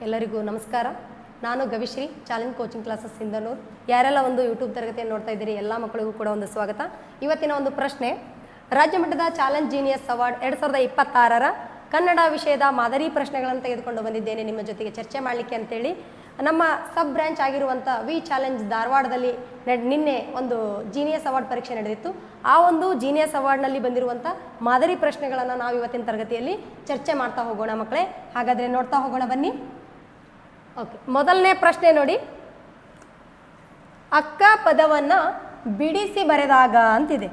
ಎಲ್ಲರಿಗೂ ನಮಸ್ಕಾರ. ನಾನು Gavishri, challenge coaching classes Sindhanur. ಯಾರೆಲ್ಲ ಒಂದು ಯೂಟ್ಯೂಬ್ ತರಗತಿಯನ್ನು ನೋಡ್ತಾ ಇದ್ದೀರಿ ಎಲ್ಲ ಮಕ್ಕಳಿಗೂ ಕೂಡ ಒಂದು ಸ್ವಾಗತ. ಇವತ್ತಿನ ಒಂದು ಪ್ರಶ್ನೆ, ರಾಜ್ಯ ಮಟ್ಟದ ಚಾಲೆಂಜ್ ಜೀನಿಯಸ್ ಅವಾರ್ಡ್ 2026ರ ಕನ್ನಡ ವಿಷಯದ ಮಾದರಿ ಪ್ರಶ್ನೆಗಳನ್ನು ತೆಗೆದುಕೊಂಡು ಬಂದಿದ್ದೇನೆ ನಿಮ್ಮ ಜೊತೆಗೆ ಚರ್ಚೆ ಮಾಡಲಿಕ್ಕೆ ಅಂತೇಳಿ. ನಮ್ಮ ಸಬ್ ಬ್ರಾಂಚ್ ಆಗಿರುವಂಥ ವಿ ಚಾಲೆಂಜ್ ಧಾರವಾಡದಲ್ಲಿ ನಿನ್ನೆ ಒಂದು ಜೀನಿಯಸ್ ಅವಾರ್ಡ್ ಪರೀಕ್ಷೆ ನಡೆದಿತ್ತು. ಆ ಒಂದು ಜೀನಿಯಸ್ ಅವಾರ್ಡ್ನಲ್ಲಿ ಬಂದಿರುವಂಥ ಮಾದರಿ ಪ್ರಶ್ನೆಗಳನ್ನು ನಾವು ಇವತ್ತಿನ ತರಗತಿಯಲ್ಲಿ ಚರ್ಚೆ ಮಾಡ್ತಾ ಹೋಗೋಣ ಮಕ್ಕಳೇ. ಹಾಗಾದರೆ ನೋಡ್ತಾ ಹೋಗೋಣ ಬನ್ನಿ. ಓಕೆ, ಮೊದಲನೇ ಪ್ರಶ್ನೆ ನೋಡಿ, ಅಕ್ಕ ಪದವನ್ನು ಬಿಡಿಸಿ ಬರೆದಾಗ ಅಂತಿದೆ.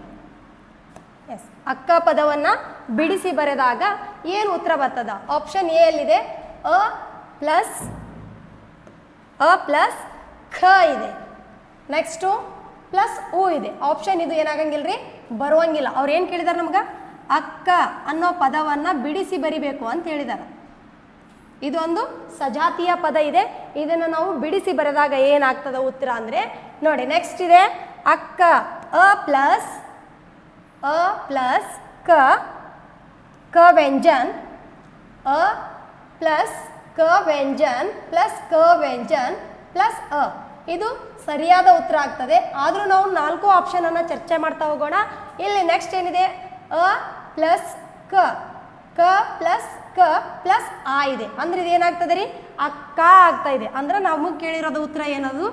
ಎಸ್, ಅಕ್ಕ ಪದವನ್ನು ಬಿಡಿಸಿ ಬರೆದಾಗ ಏನು ಉತ್ತರ ಬರ್ತದ? ಆಪ್ಷನ್ ಎ ಅಲ್ಲಿದೆ ಅ ಪ್ಲಸ್ ಖ ಇದೆ, ನೆಕ್ಸ್ಟು ಪ್ಲಸ್ ಉ ಇದೆ. ಆಪ್ಷನ್ ಇದು ಏನಾಗಂಗಿಲ್ಲ ರೀ, ಬರುವಂಗಿಲ್ಲ. ಅವ್ರು ಏನು ಕೇಳಿದಾರೆ ನಮ್ಗೆ? ಅಕ್ಕ ಅನ್ನೋ ಪದವನ್ನು ಬಿಡಿಸಿ ಬರಿಬೇಕು ಅಂತ ಹೇಳಿದ್ದಾರೆ. ಇದೊಂದು ಸಜಾತಿಯ ಪದ ಇದೆ, ಇದನ್ನು ನಾವು ಬಿಡಿಸಿ ಬರೆದಾಗ ಏನಾಗ್ತದ ಉತ್ತರ ಅಂದರೆ ನೋಡಿ. ನೆಕ್ಸ್ಟ್ ಇದೆ ಅಕ್ಕ, ಅ ಪ್ಲಸ್ ಕ ವ್ಯಂಜನ್, ಅ ಪ್ಲಸ್ ಕ ವ್ಯಂಜನ್ ಪ್ಲಸ್ ಕ ವ್ಯಂಜನ್ ಪ್ಲಸ್ ಅ. ಇದು ಸರಿಯಾದ ಉತ್ತರ ಆಗ್ತದೆ. ಆದರೂ ನಾವು 4 ಆಪ್ಷನನ್ನು ಚರ್ಚೆ ಮಾಡ್ತಾ ಹೋಗೋಣ. ಇಲ್ಲಿ ನೆಕ್ಸ್ಟ್ ಏನಿದೆ? ಅ ಪ್ಲಸ್ ಕ ಪ್ಲಸ್ ಕ ಪ್ಲಸ್ ಆ ಇದೆ. ಅಂದ್ರೆ ಇದೇನಾಗ್ತದೆ ರೀ? ಅಕ್ಕ ಆಗ್ತಾ ಇದೆ. ಅಂದ್ರೆ ನಮಗೆ ಕೇಳಿರೋದು ಉತ್ತರ ಏನದು?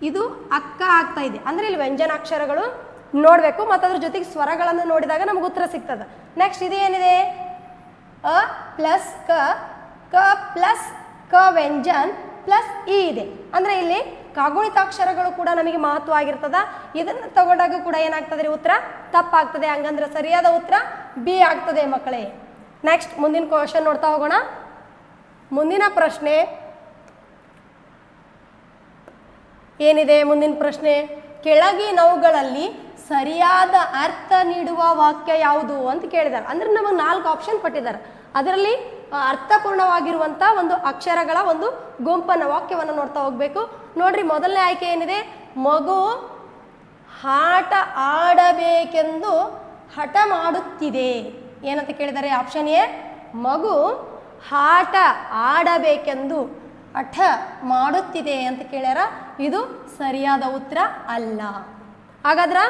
ಇದು ಅಕ್ಕ ಆಗ್ತಾ ಇದೆ. ಅಂದ್ರೆ ಇಲ್ಲಿ ವ್ಯಂಜನಾಕ್ಷರಗಳು ನೋಡಬೇಕು ಮತ್ತು ಅದ್ರ ಜೊತೆಗೆ ಸ್ವರಗಳನ್ನು ನೋಡಿದಾಗ ನಮಗೆ ಉತ್ತರ ಸಿಗ್ತದೆ. ನೆಕ್ಸ್ಟ್ ಇದು ಏನಿದೆ? ಅ ಪ್ಲಸ್ ಕ ಪ್ಲಸ್ ಕ ವ್ಯಂಜನ್ ಪ್ಲಸ್ ಇ ಇದೆ. ಅಂದರೆ ಇಲ್ಲಿ ಕಾಗುಣಿತಾಕ್ಷರಗಳು ಕೂಡ ನಮಗೆ ಮಹತ್ವ ಆಗಿರ್ತದ. ಇದನ್ನು ತಗೊಂಡಾಗ ಕೂಡ ಏನಾಗ್ತದೆ ರೀ? ಉತ್ತರ ತಪ್ಪಾಗ್ತದೆ. ಹಂಗಂದ್ರೆ ಸರಿಯಾದ ಉತ್ತರ ಬಿ ಆಗ್ತದೆ ಮಕ್ಕಳೇ. ನೆಕ್ಸ್ಟ್ ಮುಂದಿನ ಕ್ವಶನ್ ನೋಡ್ತಾ ಹೋಗೋಣ. ಮುಂದಿನ ಪ್ರಶ್ನೆ ಏನಿದೆ? ಮುಂದಿನ ಪ್ರಶ್ನೆ, ಕೆಳಗಿನವುಗಳಲ್ಲಿ ಸರಿಯಾದ ಅರ್ಥ ನೀಡುವ ವಾಕ್ಯ ಯಾವುದು ಅಂತ ಕೇಳಿದ್ದಾರೆ. ಅಂದ್ರೆ ನಮಗೆ 4 ಆಪ್ಷನ್ ಕೊಟ್ಟಿದ್ದಾರೆ. ಅದರಲ್ಲಿ ಅರ್ಥಪೂರ್ಣವಾಗಿರುವಂಥ ಒಂದು ಅಕ್ಷರಗಳ ಒಂದು ಗುಂಪನ್ನು, ವಾಕ್ಯವನ್ನು ನೋಡ್ತಾ ಹೋಗ್ಬೇಕು. ನೋಡ್ರಿ, ಮೊದಲನೇ ಆಯ್ಕೆ ಏನಿದೆ? ಮಗು ಆಟ ಆಡಬೇಕೆಂದು ಹಠ ಮಾಡುತ್ತಿದೆ. ಏನಂತ ಕೇಳಿದ್ದಾರೆ? ಆಪ್ಷನ್ ಎ, ಮಗು ಆಟ ಆಡಬೇಕೆಂದು ಹಠ ಮಾಡುತ್ತಿದೆ ಅಂತ ಕೇಳ್ಯಾರ. ಇದು ಸರಿಯಾದ ಉತ್ತರ ಅಲ್ಲ. ಹಾಗಾದ್ರೆ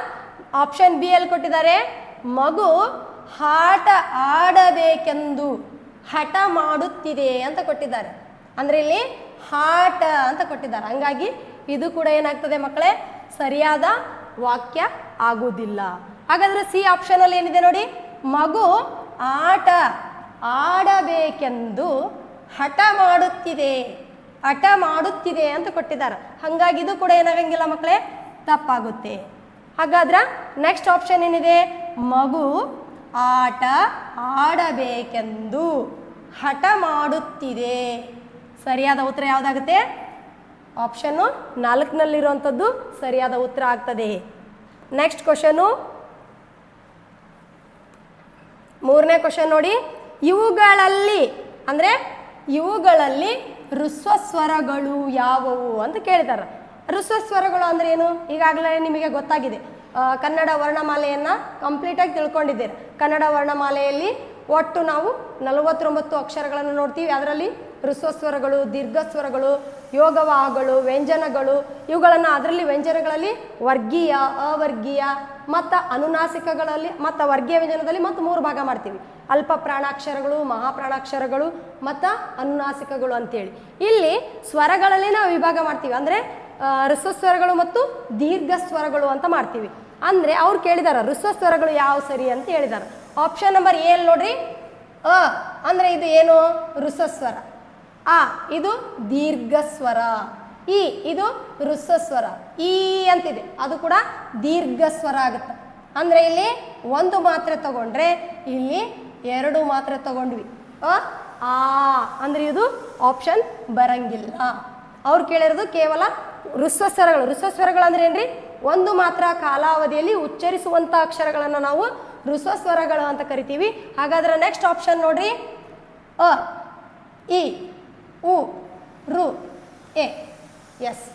ಆಪ್ಷನ್ ಬಿ ಅಲ್ಲಿ ಕೊಟ್ಟಿದ್ದಾರೆ, ಮಗು ಆಟ ಆಡಬೇಕೆಂದು ಹಠ ಮಾಡುತ್ತಿದೆ ಅಂತ ಕೊಟ್ಟಿದ್ದಾರೆ. ಅಂದರೆ ಇಲ್ಲಿ ಆಟ ಅಂತ ಕೊಟ್ಟಿದ್ದಾರೆ. ಹಂಗಾಗಿ ಇದು ಕೂಡ ಏನಾಗ್ತದೆ ಮಕ್ಕಳೇ? ಸರಿಯಾದ ವಾಕ್ಯ ಆಗುವುದಿಲ್ಲ. ಹಾಗಾದ್ರೆ ಸಿ ಆಪ್ಷನಲ್ಲಿ ಏನಿದೆ ನೋಡಿ? ಮಗು ಆಟ ಆಡಬೇಕೆಂದು ಹಠ ಮಾಡುತ್ತಿದೆ ಅಂತ ಕೊಟ್ಟಿದ್ದಾರೆ. ಹಾಗಾಗಿ ಇದು ಕೂಡ ಏನಾಗಂಗಿಲ್ಲ ಮಕ್ಕಳೇ, ತಪ್ಪಾಗುತ್ತೆ. ಹಾಗಾದ್ರೆ ನೆಕ್ಸ್ಟ್ ಆಪ್ಷನ್ ಏನಿದೆ? ಮಗು ಆಟ ಆಡಬೇಕೆಂದು ಹಠ ಮಾಡುತ್ತಿದೆ. ಸರಿಯಾದ ಉತ್ತರ ಯಾವುದಾಗುತ್ತೆ? ಆಪ್ಷನ್ನು 4ನಲ್ಲಿರುವಂಥದ್ದು ಸರಿಯಾದ ಉತ್ತರ ಆಗ್ತದೆ. ನೆಕ್ಸ್ಟ್ ಕ್ವಶನು, 3ನೇ ಕ್ವಶನ್ ನೋಡಿ. ಇವುಗಳಲ್ಲಿ ಹ್ರಸ್ವ ಸ್ವರಗಳು ಯಾವುವು ಅಂತ ಕೇಳಿದ್ದಾರೆ. ಹ್ರಸ್ವ ಸ್ವರಗಳು ಅಂದ್ರೆ ಏನು? ಈಗಾಗಲೇ ನಿಮಗೆ ಗೊತ್ತಾಗಿದೆ. ಕನ್ನಡ ವರ್ಣಮಾಲೆಯನ್ನು ಕಂಪ್ಲೀಟಾಗಿ ತಿಳ್ಕೊಂಡಿದ್ದೀರಿ. ಕನ್ನಡ ವರ್ಣಮಾಲೆಯಲ್ಲಿ ಒಟ್ಟು ನಾವು 49 ಅಕ್ಷರಗಳನ್ನು ನೋಡ್ತೀವಿ. ಅದರಲ್ಲಿ ಹ್ರಸ್ವ ಸ್ವರಗಳು, ದೀರ್ಘ ಸ್ವರಗಳು, ಯೋಗವಾಹಗಳು, ವ್ಯಂಜನಗಳು, ಇವುಗಳನ್ನು ಅದರಲ್ಲಿ ವ್ಯಂಜನಗಳಲ್ಲಿ ವರ್ಗೀಯ, ಅವರ್ಗೀಯ ಮತ್ತು ಅನುನಾಸಿಕಗಳಲ್ಲಿ ಮತ್ತು ವರ್ಗೀಯ ವ್ಯಂಜನದಲ್ಲಿ ಮತ್ತು 3 ಭಾಗ ಮಾಡ್ತೀವಿ. ಅಲ್ಪ ಪ್ರಾಣಾಕ್ಷರಗಳು, ಮಹಾಪ್ರಾಣಾಕ್ಷರಗಳು ಮತ್ತು ಅನುನಾಸಿಕಗಳು ಅಂತೇಳಿ. ಇಲ್ಲಿ ಸ್ವರಗಳಲ್ಲಿ ನಾವು ವಿಭಾಗ ಮಾಡ್ತೀವಿ. ಅಂದರೆ ಹ್ರಸ್ವ ಸ್ವರಗಳು ಮತ್ತು ದೀರ್ಘ ಸ್ವರಗಳು ಅಂತ ಮಾಡ್ತೀವಿ. ಅಂದರೆ ಅವ್ರು ಕೇಳಿದಾರೆ ಹ್ರಸ್ವ ಸ್ವರಗಳು ಯಾವ ಸರಿ ಅಂತ ಹೇಳಿದ್ದಾರೆ. ಆಪ್ಷನ್ ನಂಬರ್ ಎ ನೋಡ್ರಿ, ಅ ಅಂದರೆ ಇದು ಏನು? ಹ್ರಸ್ವ ಸ್ವರ. ಆ ಇದು ದೀರ್ಘ ಸ್ವರ. ಇ ಇದು ಹ್ರಸ್ವ ಸ್ವರ. ಈ ಅಂತಿದೆ, ಅದು ಕೂಡ ದೀರ್ಘ ಸ್ವರ ಆಗುತ್ತೆ. ಅಂದರೆ ಇಲ್ಲಿ 1 ಮಾತ್ರೆ ತಗೊಂಡ್ರೆ ಇಲ್ಲಿ 2 ಮಾತ್ರೆ ತಗೊಂಡ್ವಿ. ಆ ಅಂದರೆ ಇದು ಆಪ್ಷನ್ ಬರಂಗಿಲ್ಲ. ಅವ್ರು ಕೇಳಿರೋದು ಕೇವಲ ಹ್ರಸ್ವ ಸ್ವರಗಳು. ಹ್ರಸ್ವ ಸ್ವರಗಳು ಅಂದ್ರೆ ಏನ್ರಿ? 1 ಮಾತ್ರ ಕಾಲಾವಧಿಯಲ್ಲಿ ಉಚ್ಚರಿಸುವಂಥ ಅಕ್ಷರಗಳನ್ನು ನಾವು ಹ್ರಸ್ವ ಸ್ವರಗಳು ಅಂತ ಕರಿತೀವಿ. ಹಾಗಾದ್ರೆ ನೆಕ್ಸ್ಟ್ ಆಪ್ಷನ್ ನೋಡ್ರಿ, ಅ, ಇ, ಉ, ರು, ಎ. ಎಸ್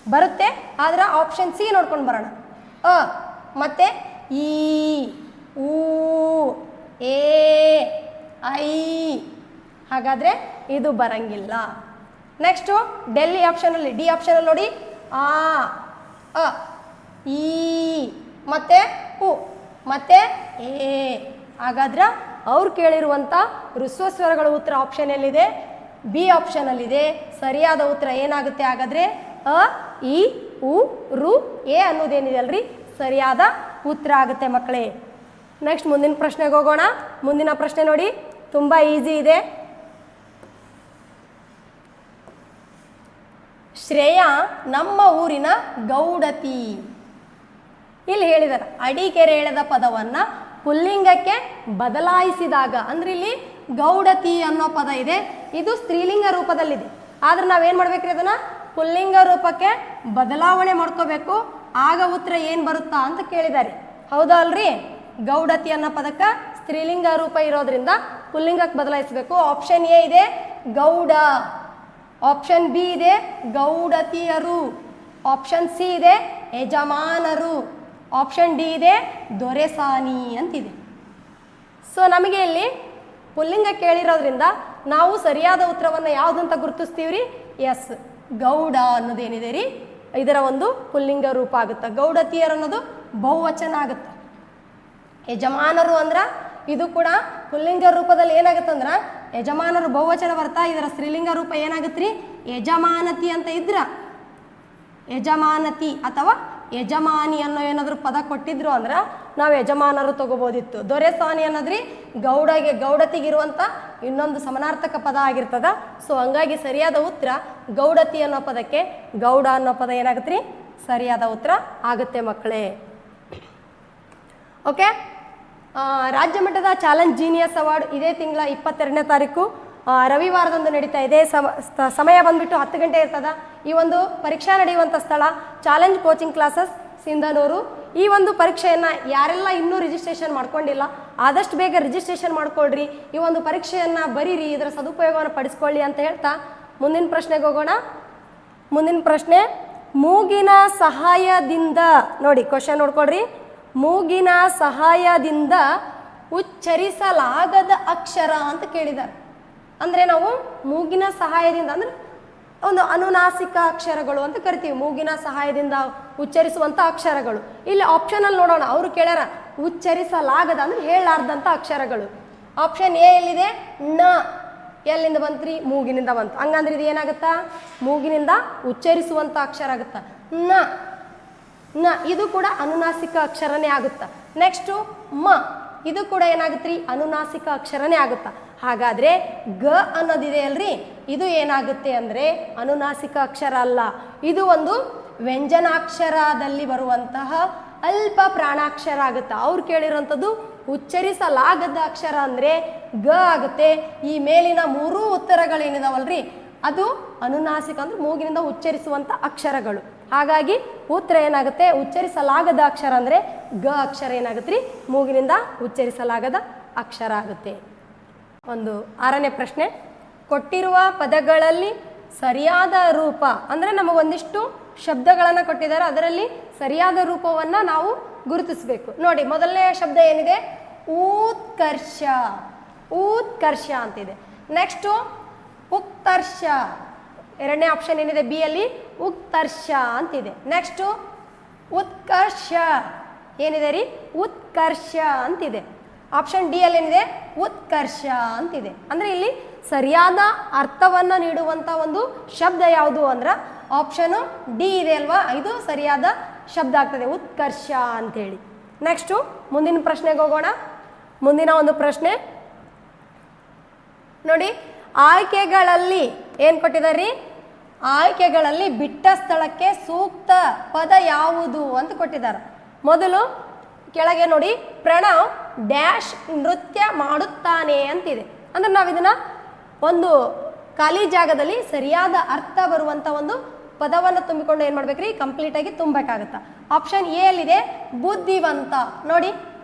ಬರುತ್ತೆ. ಆದ್ರೆ ಆಪ್ಷನ್ ಸಿ ನೋಡ್ಕೊಂಡು ಬರೋಣ. ಅ ಮತ್ತೆ ಈ, ಊ, ಎ, ಐ. ಹಾಗಾದರೆ ಇದು ಬರಂಗಿಲ್ಲ. ನೆಕ್ಸ್ಟು ಡೆಲ್ಲಿ ಆಪ್ಷನಲ್ಲಿ ಡಿ ಆಪ್ಷನಲ್ಲಿ ನೋಡಿ ಆ ಅ ಈ ಮತ್ತೆ ಉ ಮತ್ತೆ ಎ. ಹಾಗಾದ್ರೆ ಅವ್ರು ಕೇಳಿರುವಂಥ ಹ್ರಸ್ವ ಸ್ವರಗಳ ಉತ್ತರ ಆಪ್ಷನ್ ಎಲ್ಲಿದೆ? ಬಿ ಆಪ್ಷನಲ್ಲಿದೆ. ಸರಿಯಾದ ಉತ್ತರ ಏನಾಗುತ್ತೆ ಹಾಗಾದರೆ? ಅ ಇ ಉ ರು ಎ ಅನ್ನೋದೇನಿದೆ ಅಲ್ರಿ ಸರಿಯಾದ ಉತ್ತರ ಆಗುತ್ತೆ ಮಕ್ಕಳೇ. ನೆಕ್ಸ್ಟ್ ಮುಂದಿನ ಪ್ರಶ್ನೆಗೆ ಹೋಗೋಣ. ಮುಂದಿನ ಪ್ರಶ್ನೆ ನೋಡಿ, ತುಂಬ ಈಸಿ ಇದೆ. ಶ್ರೇಯಾ ನಮ್ಮ ಊರಿನ ಗೌಡತಿ. ಇಲ್ಲಿ ಹೇಳಿದಾರೆ ಅಡಿಕೆರೆ ಎಳೆದ ಪದವನ್ನು ಪುಲ್ಲಿಂಗಕ್ಕೆ ಬದಲಾಯಿಸಿದಾಗ, ಅಂದ್ರೆ ಇಲ್ಲಿ ಗೌಡತಿ ಅನ್ನೋ ಪದ ಇದೆ, ಇದು ಸ್ತ್ರೀಲಿಂಗ ರೂಪದಲ್ಲಿದೆ. ಆದ್ರೆ ನಾವೇನು ಮಾಡ್ಬೇಕ್ರಿ, ಅದನ್ನು ಪುಲ್ಲಿಂಗ ರೂಪಕ್ಕೆ ಬದಲಾವಣೆ ಮಾಡ್ಕೋಬೇಕು. ಆಗ ಉತ್ತರ ಏನು ಬರುತ್ತಾ ಅಂತ ಕೇಳಿದ್ದಾರೆ. ಹೌದಾ ಅಲ್ರಿ? ಗೌಡತಿ ಅನ್ನೋ ಪದಕ್ಕೆ ಸ್ತ್ರೀಲಿಂಗ ರೂಪ ಇರೋದ್ರಿಂದ ಪುಲ್ಲಿಂಗಕ್ಕೆ ಬದಲಾಯಿಸಬೇಕು. ಆಪ್ಷನ್ ಎ ಇದೆ ಗೌಡ, ಆಪ್ಷನ್ ಬಿ ಇದೆ ಗೌಡತಿಯರು, ಆಪ್ಷನ್ ಸಿ ಇದೆ ಯಜಮಾನರು, ಆಪ್ಷನ್ ಡಿ ಇದೆ ದೊರೆಸಾನಿ ಅಂತಿದೆ. ಸೊ ನಮಗೆ ಇಲ್ಲಿ ಪುಲ್ಲಿಂಗ ಕೇಳಿರೋದ್ರಿಂದ ನಾವು ಸರಿಯಾದ ಉತ್ತರವನ್ನು ಯಾವುದಂತ ಗುರುತಿಸ್ತೀವಿ? ಎಸ್, ಗೌಡ ಅನ್ನೋದೇನಿದೆ ರೀ ಇದರ ಒಂದು ಪುಲ್ಲಿಂಗ ರೂಪ ಆಗುತ್ತೆ. ಗೌಡತಿಯರು ಅನ್ನೋದು ಬಹುವಚನ ಆಗುತ್ತೆ. ಯಜಮಾನರು ಅಂದ್ರೆ ಇದು ಕೂಡ ಪುಲ್ಲಿಂಗ ರೂಪದಲ್ಲಿ ಏನಾಗುತ್ತಂದ್ರೆ ಯಜಮಾನರು ಬಹುವಚನ ಬರ್ತಾ, ಇದರ ಸ್ತ್ರೀಲಿಂಗ ರೂಪ ಏನಾಗುತ್ತೆ ರೀ ಯಜಮಾನತಿ ಅಂತ ಇದ್ರ ಯಜಮಾನತಿ ಅಥವಾ ಯಜಮಾನಿ ಅನ್ನೋ ಏನಾದರೂ ಪದ ಕೊಟ್ಟಿದ್ರು ಅಂದ್ರೆ ನಾವು ಯಜಮಾನರು ತಗೋಬೋದಿತ್ತು. ದೊರೆಸಾನಿ ಅನ್ನೋದ್ರಿ ಗೌಡತಿಗಿರುವಂಥ ಇನ್ನೊಂದು ಸಮಾನಾರ್ಥಕ ಪದ ಆಗಿರ್ತದ. ಸೊ ಹಂಗಾಗಿ ಸರಿಯಾದ ಉತ್ತರ ಗೌಡತಿ ಅನ್ನೋ ಪದಕ್ಕೆ ಗೌಡ ಅನ್ನೋ ಪದ ಏನಾಗುತ್ತೆ ರೀ ಸರಿಯಾದ ಉತ್ತರ ಆಗುತ್ತೆ ಮಕ್ಕಳೇ. ಓಕೆ, ರಾಜ್ಯ ಮಟ್ಟದ ಚಾಲೆಂಜ್ ಜೀನಿಯಸ್ ಅವಾರ್ಡ್ ಇದೇ ತಿಂಗಳ 22ನೇ ತಾರೀಕು ರವಿವಾರದಂದು ನಡೀತಾ ಇದೆ. ಸಮಯ ಬಂದ್ಬಿಟ್ಟು 10 ಗಂಟೆ ಇರ್ತದ. ಈ ಒಂದು ಪರೀಕ್ಷಾ ನಡೆಯುವಂಥ ಸ್ಥಳ ಚಾಲೆಂಜ್ ಕೋಚಿಂಗ್ ಕ್ಲಾಸಸ್ ಸಿಂಧನೂರು. ಈ ಒಂದು ಪರೀಕ್ಷೆಯನ್ನು ಯಾರೆಲ್ಲ ಇನ್ನೂ ರಿಜಿಸ್ಟ್ರೇಷನ್ ಮಾಡ್ಕೊಂಡಿಲ್ಲ ಆದಷ್ಟು ಬೇಗ ರಿಜಿಸ್ಟ್ರೇಷನ್ ಮಾಡ್ಕೊಳ್ರಿ. ಈ ಒಂದು ಪರೀಕ್ಷೆಯನ್ನು ಬರೀರಿ, ಇದರ ಸದುಪಯೋಗವನ್ನು ಪಡಿಸ್ಕೊಳ್ಳಿ ಅಂತ ಹೇಳ್ತಾ ಮುಂದಿನ ಪ್ರಶ್ನೆಗೆ ಹೋಗೋಣ. ಮುಂದಿನ ಪ್ರಶ್ನೆ, ಮೂಗಿನ ಸಹಾಯದಿಂದ ನೋಡಿ ಕ್ವಶನ್ ನೋಡ್ಕೊಳ್ರಿ. ಮೂಗಿನ ಸಹಾಯದಿಂದ ಉಚ್ಚರಿಸಲಾಗದ ಅಕ್ಷರ ಅಂತ ಕೇಳಿದ್ದಾರೆ. ಅಂದರೆ ನಾವು ಮೂಗಿನ ಸಹಾಯದಿಂದ ಅಂದರೆ ಒಂದು ಅನುನಾಸಿಕ ಅಕ್ಷರಗಳು ಅಂತ ಕರಿತೀವಿ. ಮೂಗಿನ ಸಹಾಯದಿಂದ ಉಚ್ಚರಿಸುವಂಥ ಅಕ್ಷರಗಳು. ಇಲ್ಲಿ ಆಪ್ಷನಲ್ಲಿ ನೋಡೋಣ, ಅವರು ಕೇಳ್ಯಾರ ಉಚ್ಚರಿಸಲಾಗದ ಅಂದರೆ ಹೇಳಲಾರ್ದಂಥ ಅಕ್ಷರಗಳು. ಆಪ್ಷನ್ ಎ ಎಲ್ಲಿದೆ? ನ. ಎಲ್ಲಿಂದ ಬಂತ್ರಿ? ಮೂಗಿನಿಂದ ಬಂತು. ಹಂಗಂದ್ರೆ ಇದು ಏನಾಗುತ್ತಾ? ಮೂಗಿನಿಂದ ಉಚ್ಚರಿಸುವಂಥ ಅಕ್ಷರ ಆಗುತ್ತಾ. ನ ನ ಇದು ಕೂಡ ಅನುನಾಸಿಕ ಅಕ್ಷರನೇ ಆಗುತ್ತಾ. ನೆಕ್ಸ್ಟು ಮ, ಇದು ಕೂಡ ಏನಾಗುತ್ತೆ ರೀ ಅನುನಾಸಿಕ ಅಕ್ಷರನೇ ಆಗುತ್ತಾ. ಹಾಗಾದರೆ ಗ ಅನ್ನೋದಿದೆ ಅಲ್ರಿ, ಇದು ಏನಾಗುತ್ತೆ ಅಂದರೆ ಅನುನಾಸಿಕ ಅಕ್ಷರ ಅಲ್ಲ, ಇದು ಒಂದು ವ್ಯಂಜನಾಕ್ಷರದಲ್ಲಿ ಬರುವಂತಹ ಅಲ್ಪ ಪ್ರಾಣಾಕ್ಷರ ಆಗುತ್ತೆ. ಅವ್ರು ಕೇಳಿರೋಂಥದ್ದು ಉಚ್ಚರಿಸಲಾಗದ ಅಕ್ಷರ ಅಂದರೆ ಗ ಆಗುತ್ತೆ. ಈ ಮೇಲಿನ 3 ಉತ್ತರಗಳೇನಿದಾವಲ್ರಿ ಅದು ಅನುನಾಸಿಕ ಅಂದರೆ ಮೂಗಿನಿಂದ ಉಚ್ಚರಿಸುವಂಥ ಅಕ್ಷರಗಳು. ಹಾಗಾಗಿ ಉತ್ತರ ಏನಾಗುತ್ತೆ? ಉಚ್ಚರಿಸಲಾಗದ ಅಕ್ಷರ ಅಂದರೆ ಗ ಅಕ್ಷರ ಏನಾಗುತ್ತೆ ರೀ ಮೂಗಿನಿಂದ ಉಚ್ಚರಿಸಲಾಗದ ಅಕ್ಷರ ಆಗುತ್ತೆ. ಒಂದು 6ನೇ ಪ್ರಶ್ನೆ, ಕೊಟ್ಟಿರುವ ಪದಗಳಲ್ಲಿ ಸರಿಯಾದ ರೂಪ ಅಂದರೆ ನಮಗೊಂದಿಷ್ಟು ಶಬ್ದಗಳನ್ನು ಕೊಟ್ಟಿದ್ದಾರೆ, ಅದರಲ್ಲಿ ಸರಿಯಾದ ರೂಪವನ್ನು ನಾವು ಗುರುತಿಸಬೇಕು. ನೋಡಿ, ಮೊದಲನೇ ಶಬ್ದ ಏನಿದೆ? ಉತ್ಕರ್ಷ. ಉತ್ಕರ್ಷ ಅಂತಿದೆ. ನೆಕ್ಸ್ಟು ಉಕ್ತರ್ಷ. 2ನೇ ಆಪ್ಷನ್ ಏನಿದೆ ಬಿ ಅಲ್ಲಿ? ಉಕ್ತರ್ಷ ಅಂತಿದೆ. ನೆಕ್ಸ್ಟು ಉತ್ಕರ್ಷ ಏನಿದೆ ರೀ? ಉತ್ಕರ್ಷ ಅಂತಿದೆ. ಆಪ್ಷನ್ ಡಿ ಅಲ್ಲಿ ಏನಿದೆ? ಉತ್ಕರ್ಷ ಅಂತಿದೆ. ಅಂದರೆ ಇಲ್ಲಿ ಸರಿಯಾದ ಅರ್ಥವನ್ನು ನೀಡುವಂಥ ಒಂದು ಶಬ್ದ ಯಾವುದು ಅಂದ್ರೆ ಆಪ್ಷನು ಡಿ ಇದೆ ಅಲ್ವಾ, ಇದು ಸರಿಯಾದ ಶಬ್ದ ಆಗ್ತದೆ, ಉತ್ಕರ್ಷ ಅಂಥೇಳಿ. ನೆಕ್ಸ್ಟು ಮುಂದಿನ ಪ್ರಶ್ನೆಗೆ ಹೋಗೋಣ. ಮುಂದಿನ ಒಂದು ಪ್ರಶ್ನೆ ನೋಡಿ, ಆಯ್ಕೆಗಳಲ್ಲಿ ಏನು ಕೊಟ್ಟಿದ್ದಾರೆ? ಆಯ್ಕೆಗಳಲ್ಲಿ ಬಿಟ್ಟ ಸ್ಥಳಕ್ಕೆ ಸೂಕ್ತ ಪದ ಯಾವುದು ಅಂತ ಕೊಟ್ಟಿದ್ದಾರೆ. ಮೊದಲು ಕೆಳಗೆ ನೋಡಿ, ಪ್ರಣವ್ ಡ್ಯಾಶ್ ನೃತ್ಯ ಮಾಡುತ್ತಾನೆ ಅಂತಿದೆ. ಅಂದ್ರೆ ನಾವು ಇದನ್ನು ಒಂದು ಖಾಲಿ ಜಾಗದಲ್ಲಿ ಸರಿಯಾದ ಅರ್ಥ ಬರುವಂಥ ಒಂದು ಪದವನ್ನು ತುಂಬಿಕೊಂಡು ಏನು ಮಾಡ್ಬೇಕ್ರಿ? ಕಂಪ್ಲೀಟಾಗಿ ತುಂಬಬೇಕಾಗತ್ತೆ. ಆಪ್ಷನ್ ಎ ಅಲ್ಲಿದೆ ಬುದ್ಧಿವಂತ. ನೋಡಿ,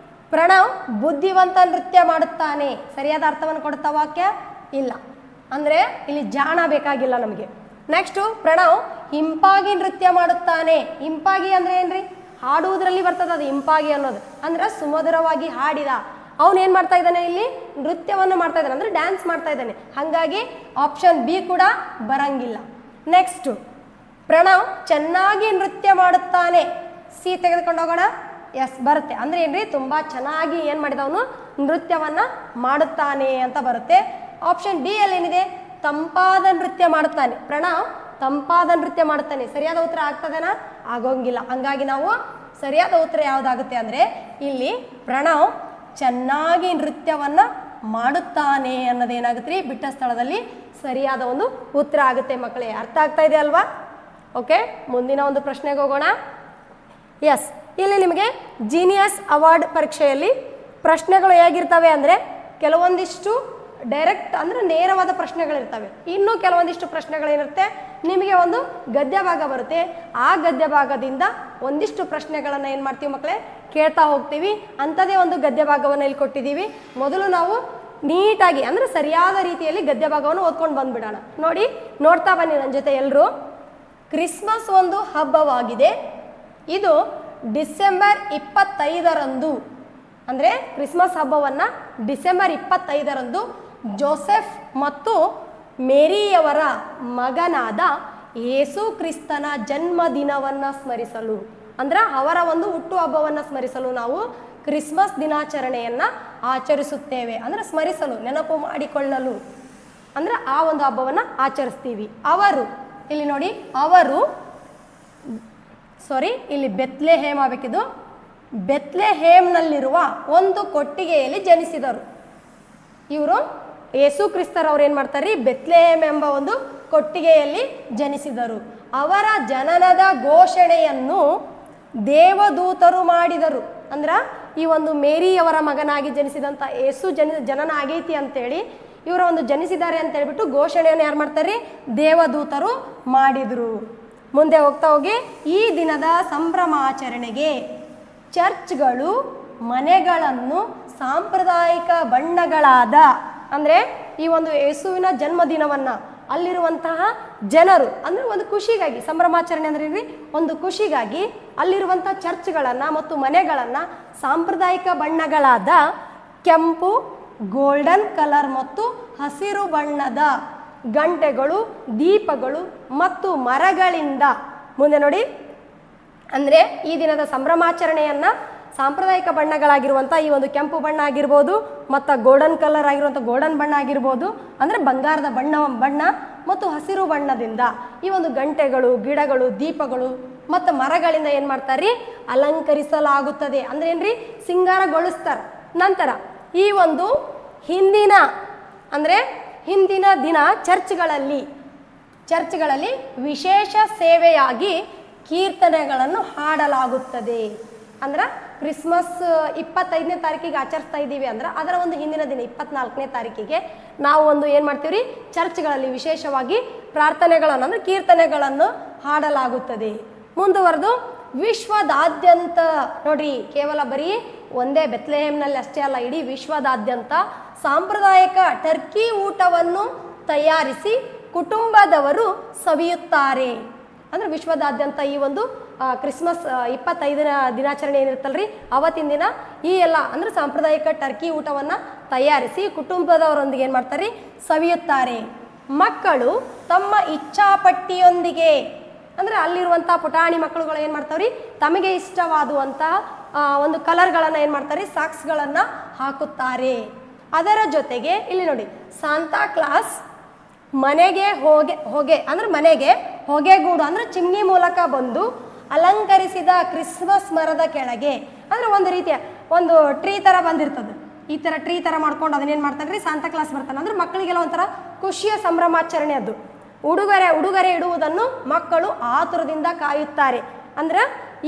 ಪ್ರಣವ್ ಬುದ್ಧಿವಂತ ನೃತ್ಯ ಮಾಡುತ್ತಾನೆ, ಸರಿಯಾದ ಅರ್ಥವನ್ನು ಕೊಡುತ್ತಾ ವಾಕ್ಯ? ಇಲ್ಲ. ಅಂದರೆ ಇಲ್ಲಿ ಜಾಣ ಬೇಕಾಗಿಲ್ಲ ನಮಗೆ. ನೆಕ್ಸ್ಟು ಪ್ರಣವ್ ಇಂಪಾಗಿ ನೃತ್ಯ ಮಾಡುತ್ತಾನೆ. ಇಂಪಾಗಿ ಅಂದರೆ ಏನ್ರಿ? ಹಾಡುವುದರಲ್ಲಿ ಬರ್ತದೆ ಅದು ಇಂಪಾಗಿ ಅನ್ನೋದು, ಅಂದ್ರೆ ಸುಮಧುರವಾಗಿ ಹಾಡಿದ. ಅವನು ಏನು ಮಾಡ್ತಾ ಇದ್ದಾನೆ ಇಲ್ಲಿ? ನೃತ್ಯವನ್ನು ಮಾಡ್ತಾ ಇದ್ದಾನೆ, ಅಂದರೆ ಡ್ಯಾನ್ಸ್ ಮಾಡ್ತಾ ಇದ್ದಾನೆ. ಹಾಗಾಗಿ ಆಪ್ಷನ್ ಬಿ ಕೂಡ ಬರಂಗಿಲ್ಲ. ನೆಕ್ಸ್ಟು, ಪ್ರಣವ್ ಚೆನ್ನಾಗಿ ನೃತ್ಯ ಮಾಡುತ್ತಾನೆ. ಸಿ ತೆಗೆದುಕೊಂಡು ಹೋಗೋಣ. ಎಸ್ ಬರುತ್ತೆ. ಅಂದರೆ ಏನ್ರಿ, ತುಂಬ ಚೆನ್ನಾಗಿ ಏನು ಮಾಡಿದವನು? ನೃತ್ಯವನ್ನು ಮಾಡುತ್ತಾನೆ ಅಂತ ಬರುತ್ತೆ. ಆಪ್ಷನ್ ಡಿ ಅಲ್ಲಿ ಏನಿದೆ? ತಂಪಾದ ನೃತ್ಯ ಮಾಡುತ್ತಾನೆ. ಪ್ರಣವ್ ತಂಪಾದ ನೃತ್ಯ ಮಾಡುತ್ತಾನೆ. ಸರಿಯಾದ ಉತ್ತರ ಆಗ್ತದೇನಾ? ಆಗೋಂಗಿಲ್ಲ. ಹಂಗಾಗಿ ನಾವು ಸರಿಯಾದ ಉತ್ತರ ಯಾವುದಾಗುತ್ತೆ ಅಂದರೆ ಇಲ್ಲಿ ಪ್ರಣವ್ ಚೆನ್ನಾಗಿ ನೃತ್ಯವನ್ನು ಮಾಡುತ್ತಾನೆ ಅನ್ನೋದೇನಾಗುತ್ತೆ ರೀ, ಬಿಟ್ಟ ಸ್ಥಳದಲ್ಲಿ ಸರಿಯಾದ ಒಂದು ಉತ್ತರ ಆಗುತ್ತೆ ಮಕ್ಕಳೇ. ಅರ್ಥ ಆಗ್ತಾ ಇದೆ ಅಲ್ವಾ? ಓಕೆ, ಮುಂದಿನ ಒಂದು ಪ್ರಶ್ನೆಗೆ ಹೋಗೋಣ. ಎಸ್, ಇಲ್ಲಿ ನಿಮಗೆ ಜೀನಿಯಸ್ ಅವಾರ್ಡ್ ಪರೀಕ್ಷೆಯಲ್ಲಿ ಪ್ರಶ್ನೆಗಳು ಹೇಗಿರ್ತವೆ ಅಂದರೆ ಕೆಲವೊಂದಿಷ್ಟು ಡೈರೆಕ್ಟ್ ಅಂದರೆ ನೇರವಾದ ಪ್ರಶ್ನೆಗಳಿರ್ತವೆ. ಇನ್ನೂ ಕೆಲವೊಂದಿಷ್ಟು ಪ್ರಶ್ನೆಗಳೇನಿರುತ್ತೆ, ನಿಮಗೆ ಒಂದು ಗದ್ಯ ಭಾಗ ಬರುತ್ತೆ. ಆ ಗದ್ಯ ಭಾಗದಿಂದ ಒಂದಿಷ್ಟು ಪ್ರಶ್ನೆಗಳನ್ನು ಏನು ಮಾಡ್ತೀವಿ ಮಕ್ಕಳೇ? ಕೇಳ್ತಾ ಹೋಗ್ತೀವಿ. ಅಂಥದ್ದೇ ಒಂದು ಗದ್ಯ ಭಾಗವನ್ನು ಇಲ್ಲಿ ಕೊಟ್ಟಿದ್ದೀವಿ. ಮೊದಲು ನಾವು ನೀಟಾಗಿ ಅಂದರೆ ಸರಿಯಾದ ರೀತಿಯಲ್ಲಿ ಗದ್ಯ ಭಾಗವನ್ನು ಓದ್ಕೊಂಡು ಬಂದುಬಿಡೋಣ. ನೋಡಿ, ನೋಡ್ತಾ ಬನ್ನಿ ನನ್ನ ಜೊತೆ ಎಲ್ಲರೂ. ಕ್ರಿಸ್ಮಸ್ ಒಂದು ಹಬ್ಬವಾಗಿದೆ. ಇದು ಡಿಸೆಂಬರ್ 25ರಂದು, ಅಂದರೆ ಕ್ರಿಸ್ಮಸ್ ಹಬ್ಬವನ್ನು ಡಿಸೆಂಬರ್ 25ರಂದು ಜೋಸೆಫ್ ಮತ್ತು ಮೇರಿಯವರ ಮಗನಾದ ಯೇಸು ಕ್ರಿಸ್ತನ ಜನ್ಮದಿನವನ್ನು ಸ್ಮರಿಸಲು, ಅಂದ್ರೆ ಅವರ ಒಂದು ಹುಟ್ಟುಹಬ್ಬವನ್ನು ಸ್ಮರಿಸಲು ನಾವು ಕ್ರಿಸ್ಮಸ್ ದಿನಾಚರಣೆಯನ್ನು ಆಚರಿಸುತ್ತೇವೆ. ಅಂದರೆ ಸ್ಮರಿಸಲು, ನೆನಪು ಮಾಡಿಕೊಳ್ಳಲು, ಅಂದರೆ ಆ ಒಂದು ಹಬ್ಬವನ್ನು ಆಚರಿಸ್ತೀವಿ. ಅವರು ಇಲ್ಲಿ ನೋಡಿ, ಅವರು ಇಲ್ಲಿ ಬೆತ್ಲೆಹೇಮ್ ಆಗಬೇಕಿದು. ಬೆತ್ಲೆಹೇಮ್ನಲ್ಲಿರುವ ಒಂದು ಕೊಟ್ಟಿಗೆಯಲ್ಲಿ ಜನಿಸಿದರು. ಇವರು ಯೇಸು ಕ್ರಿಸ್ತರವ್ರು ಏನು ಮಾಡ್ತಾರೆ? ಬೆತ್ಲೆಹೇಮ್ ಎಂಬ ಒಂದು ಕೊಟ್ಟಿಗೆಯಲ್ಲಿ ಜನಿಸಿದರು. ಅವರ ಜನನದ ಘೋಷಣೆಯನ್ನು ದೇವದೂತರು ಮಾಡಿದರು. ಅಂದ್ರೆ ಈ ಒಂದು ಮೇರಿಯವರ ಮಗನಾಗಿ ಜನಿಸಿದಂಥ ಯೇಸು ಜನನ ಆಗೈತಿ ಅಂತೇಳಿ ಇವರ ಒಂದು ಜನಿಸಿದ್ದಾರೆ ಅಂತ ಹೇಳ್ಬಿಟ್ಟು ಘೋಷಣೆಯನ್ನು ಯಾರು ಮಾಡ್ತಾರೆ? ದೇವದೂತರು ಮಾಡಿದರು. ಮುಂದೆ ಹೋಗ್ತಾ ಹೋಗಿ, ಈ ದಿನದ ಸಂಭ್ರಮಾಚರಣೆಗೆ ಚರ್ಚ್ಗಳು ಮನೆಗಳನ್ನು ಸಾಂಪ್ರದಾಯಿಕ ಬಣ್ಣಗಳಾದ, ಅಂದರೆ ಈ ಒಂದು ಯೇಸುವಿನ ಜನ್ಮದಿನವನ್ನು ಅಲ್ಲಿರುವಂತಹ ಜನರು ಅಂದರೆ ಒಂದು ಖುಷಿಗಾಗಿ, ಸಂಭ್ರಮಾಚರಣೆ ಅಂದ್ರೆ ಏನ್ರಿ? ಒಂದು ಖುಷಿಗಾಗಿ ಅಲ್ಲಿರುವಂಥ ಚರ್ಚ್ಗಳನ್ನು ಮತ್ತು ಮನೆಗಳನ್ನು ಸಾಂಪ್ರದಾಯಿಕ ಬಣ್ಣಗಳಾದ ಕೆಂಪು, ಗೋಲ್ಡನ್ ಕಲರ್ ಮತ್ತು ಹಸಿರು ಬಣ್ಣದ ಗಂಟೆಗಳು, ದೀಪಗಳು ಮತ್ತು ಮರಗಳಿಂದ, ಮುಂದೆ ನೋಡಿ, ಅಂದರೆ ಈ ದಿನದ ಸಂಭ್ರಮಾಚರಣೆಯನ್ನು ಸಾಂಪ್ರದಾಯಿಕ ಬಣ್ಣಗಳಾಗಿರುವಂಥ ಈ ಒಂದು ಕೆಂಪು ಬಣ್ಣ ಆಗಿರ್ಬೋದು ಮತ್ತು ಗೋಲ್ಡನ್ ಕಲರ್ ಆಗಿರುವಂಥ ಗೋಲ್ಡನ್ ಬಣ್ಣ ಆಗಿರ್ಬೋದು, ಅಂದರೆ ಬಂಗಾರದ ಬಣ್ಣ ಮತ್ತು ಹಸಿರು ಬಣ್ಣದಿಂದ ಈ ಒಂದು ಗಂಟೆಗಳು, ಗಿಡಗಳು, ದೀಪಗಳು ಮತ್ತು ಮರಗಳಿಂದ ಏನು ಮಾಡ್ತಾರೆ? ಅಲಂಕರಿಸಲಾಗುತ್ತದೆ. ಅಂದರೆ ಏನ್ರಿ? ಸಿಂಗಾರಗೊಳಿಸ್ತಾರೆ. ನಂತರ ಈ ಒಂದು ಹಿಂದಿನ ದಿನ ಚರ್ಚ್ಗಳಲ್ಲಿ ವಿಶೇಷ ಸೇವೆಯಾಗಿ ಕೀರ್ತನೆಗಳನ್ನು ಹಾಡಲಾಗುತ್ತದೆ. ಅಂದ್ರೆ ಕ್ರಿಸ್ಮಸ್ 25ನೇ ತಾರೀಕಿಗೆ ಆಚರಿಸ್ತಾ ಇದ್ದೀವಿ ಅಂದ್ರೆ ಅದರ ಒಂದು ಹಿಂದಿನ ದಿನ 24ನೇ ತಾರೀಕಿಗೆ ನಾವು ಒಂದು ಏನು ಮಾಡ್ತೀವಿ? ಚರ್ಚ್ಗಳಲ್ಲಿ ವಿಶೇಷವಾಗಿ ಪ್ರಾರ್ಥನೆಗಳನ್ನು ಅಂದರೆ ಕೀರ್ತನೆಗಳನ್ನು ಹಾಡಲಾಗುತ್ತದೆ. ಮುಂದುವರೆದು ವಿಶ್ವದಾದ್ಯಂತ ನೋಡ್ರಿ, ಕೇವಲ ಬರೀ ಒಂದೇ ಬೆತ್ಲೆಹೇಮ್ನಲ್ಲಿ ಅಷ್ಟೇ ಅಲ್ಲ, ಇಡೀ ವಿಶ್ವದಾದ್ಯಂತ ಸಾಂಪ್ರದಾಯಿಕ ಟರ್ಕಿ ಊಟವನ್ನು ತಯಾರಿಸಿ ಕುಟುಂಬದವರು ಸವಿಯುತ್ತಾರೆ. ಅಂದರೆ ವಿಶ್ವದಾದ್ಯಂತ ಈ ಒಂದು ಕ್ರಿಸ್ಮಸ್ 25ನೇ ದಿನಾಚರಣೆ ಏನಿರುತ್ತಲ್ರಿ, ಅವತ್ತಿನ ದಿನ ಈ ಎಲ್ಲ ಅಂದರೆ ಸಾಂಪ್ರದಾಯಿಕ ಟರ್ಕಿ ಊಟವನ್ನು ತಯಾರಿಸಿ ಕುಟುಂಬದವರೊಂದಿಗೆ ಏನು ಮಾಡ್ತಾರೆ? ಸವಿಯುತ್ತಾರೆ. ಮಕ್ಕಳು ತಮ್ಮ ಇಚ್ಛಾಪಟ್ಟಿಯೊಂದಿಗೆ, ಅಂದರೆ ಅಲ್ಲಿರುವಂಥ ಪುಟಾಣಿ ಮಕ್ಕಳುಗಳು ಏನು ಮಾಡ್ತಾವ್ರಿ? ತಮಗೆ ಇಷ್ಟವಾದುವಂತಹ ಒಂದು ಕಲರ್ಗಳನ್ನು ಏನು ಮಾಡ್ತಾರೆ? ಸಾಕ್ಸ್ಗಳನ್ನು ಹಾಕುತ್ತಾರೆ. ಅದರ ಜೊತೆಗೆ ಇಲ್ಲಿ ನೋಡಿ, ಸಾಂತಾ ಕ್ಲಾಸ್ ಮನೆಗೆ ಹೊಗೆಗೂಡು ಅಂದರೆ ಚಿಮ್ನಿ ಮೂಲಕ ಬಂದು ಅಲಂಕರಿಸಿದ ಕ್ರಿಸ್ಮಸ್ ಮರದ ಕೆಳಗೆ, ಅಂದರೆ ಒಂದು ರೀತಿಯ ಒಂದು ಟ್ರೀ ಥರ ಬಂದಿರ್ತದೆ. ಈ ಥರ ಟ್ರೀ ಥರ ಮಾಡ್ಕೊಂಡು ಅದನ್ನೇನು ಮಾಡ್ತಾನೆ ರೀ? ಸಾಂತಾ ಕ್ಲಾಸ್ ಬರ್ತಾನೆ. ಅಂದರೆ ಮಕ್ಕಳಿಗೆಲ್ಲ ಒಂಥರ ಖುಷಿಯ ಸಂಭ್ರಮಾಚರಣೆ ಅದು. ಉಡುಗೊರೆ ಇಡುವುದನ್ನು ಮಕ್ಕಳು ಆತುರದಿಂದ ಕಾಯುತ್ತಾರೆ. ಅಂದ್ರೆ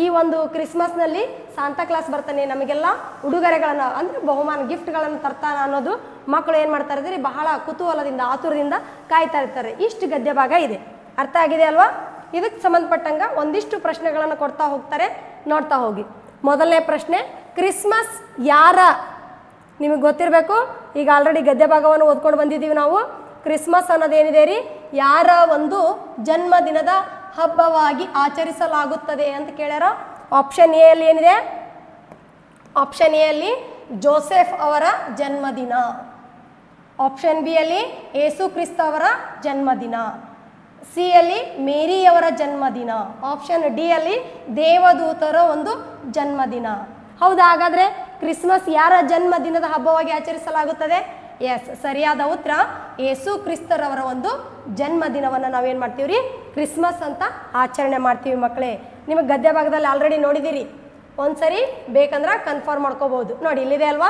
ಈ ಒಂದು ಕ್ರಿಸ್ಮಸ್ನಲ್ಲಿ ಸಾಂತಾ ಕ್ಲಾಸ್ ಬರ್ತಾನೆ, ನಮಗೆಲ್ಲ ಉಡುಗೊರೆಗಳನ್ನು ಅಂದರೆ ಬಹುಮಾನ ಗಿಫ್ಟ್ಗಳನ್ನು ತರ್ತಾನೆ ಅನ್ನೋದು ಮಕ್ಕಳು ಏನು ಮಾಡ್ತಾ ಇದ್ದಾರೆ? ಬಹಳ ಕುತೂಹಲದಿಂದ ಆತುರದಿಂದ ಕಾಯ್ತಾ ಇರ್ತಾರೆ. ಇಷ್ಟು ಗದ್ಯ ಭಾಗ ಇದೆ. ಅರ್ಥ ಆಗಿದೆ ಅಲ್ವಾ? ಇದಕ್ಕೆ ಸಂಬಂಧಪಟ್ಟಂಗೆ ಒಂದಿಷ್ಟು ಪ್ರಶ್ನೆಗಳನ್ನು ಕೊಡ್ತಾ ಹೋಗ್ತಾರೆ, ನೋಡ್ತಾ ಹೋಗಿ. ಮೊದಲನೇ ಪ್ರಶ್ನೆ, ಕ್ರಿಸ್ಮಸ್ ಯಾರ? ನಿಮಗೆ ಗೊತ್ತಿರಬೇಕು, ಈಗ ಆಲ್ರೆಡಿ ಗದ್ಯ ಭಾಗವನ್ನು ಓದ್ಕೊಂಡು ಬಂದಿದ್ದೀವಿ ನಾವು. ಕ್ರಿಸ್ಮಸ್ ಅನ್ನೋದೇನಿದೆ ರೀ, ಯಾರ ಒಂದು ಜನ್ಮದಿನದ ಹಬ್ಬವಾಗಿ ಆಚರಿಸಲಾಗುತ್ತದೆ ಅಂತ ಕೇಳ್ಯಾರ. ಆಪ್ಷನ್ ಎ ಅಲ್ಲಿ ಏನಿದೆ? ಆಪ್ಷನ್ ಎ ಅಲ್ಲಿ ಜೋಸೆಫ್ ಅವರ ಜನ್ಮದಿನ. ಆಪ್ಷನ್ ಬಿ ಅಲ್ಲಿ ಯೇಸು ಕ್ರಿಸ್ತ ಅವರ ಜನ್ಮದಿನ. ಸಿ ಅಲ್ಲಿ ಮೇರಿಯವರ ಜನ್ಮದಿನ. ಆಪ್ಷನ್ ಡಿ ಅಲ್ಲಿ ದೇವದೂತರ ಒಂದು ಜನ್ಮದಿನ. ಹೌದಾ? ಹಾಗಾದರೆ ಕ್ರಿಸ್ಮಸ್ ಯಾರ ಜನ್ಮದಿನದ ಹಬ್ಬವಾಗಿ ಆಚರಿಸಲಾಗುತ್ತದೆ? ಎಸ್, ಸರಿಯಾದ ಉತ್ತರ ಯೇಸು ಕ್ರಿಸ್ತರವರ ಒಂದು ಜನ್ಮದಿನವನ್ನು ನಾವೇನು ಮಾಡ್ತೀವಿ ರೀ? ಕ್ರಿಸ್ಮಸ್ ಅಂತ ಆಚರಣೆ ಮಾಡ್ತೀವಿ ಮಕ್ಕಳೇ. ನಿಮಗೆ ಗದ್ಯ ಭಾಗದಲ್ಲಿ ಆಲ್ರೆಡಿ ನೋಡಿದ್ದೀರಿ, ಒಂದ್ಸರಿ ಬೇಕಂದ್ರೆ ಕನ್ಫರ್ಮ್ ಮಾಡ್ಕೋಬಹುದು. ನೋಡಿ ಇಲ್ಲಿದೆ ಅಲ್ವಾ,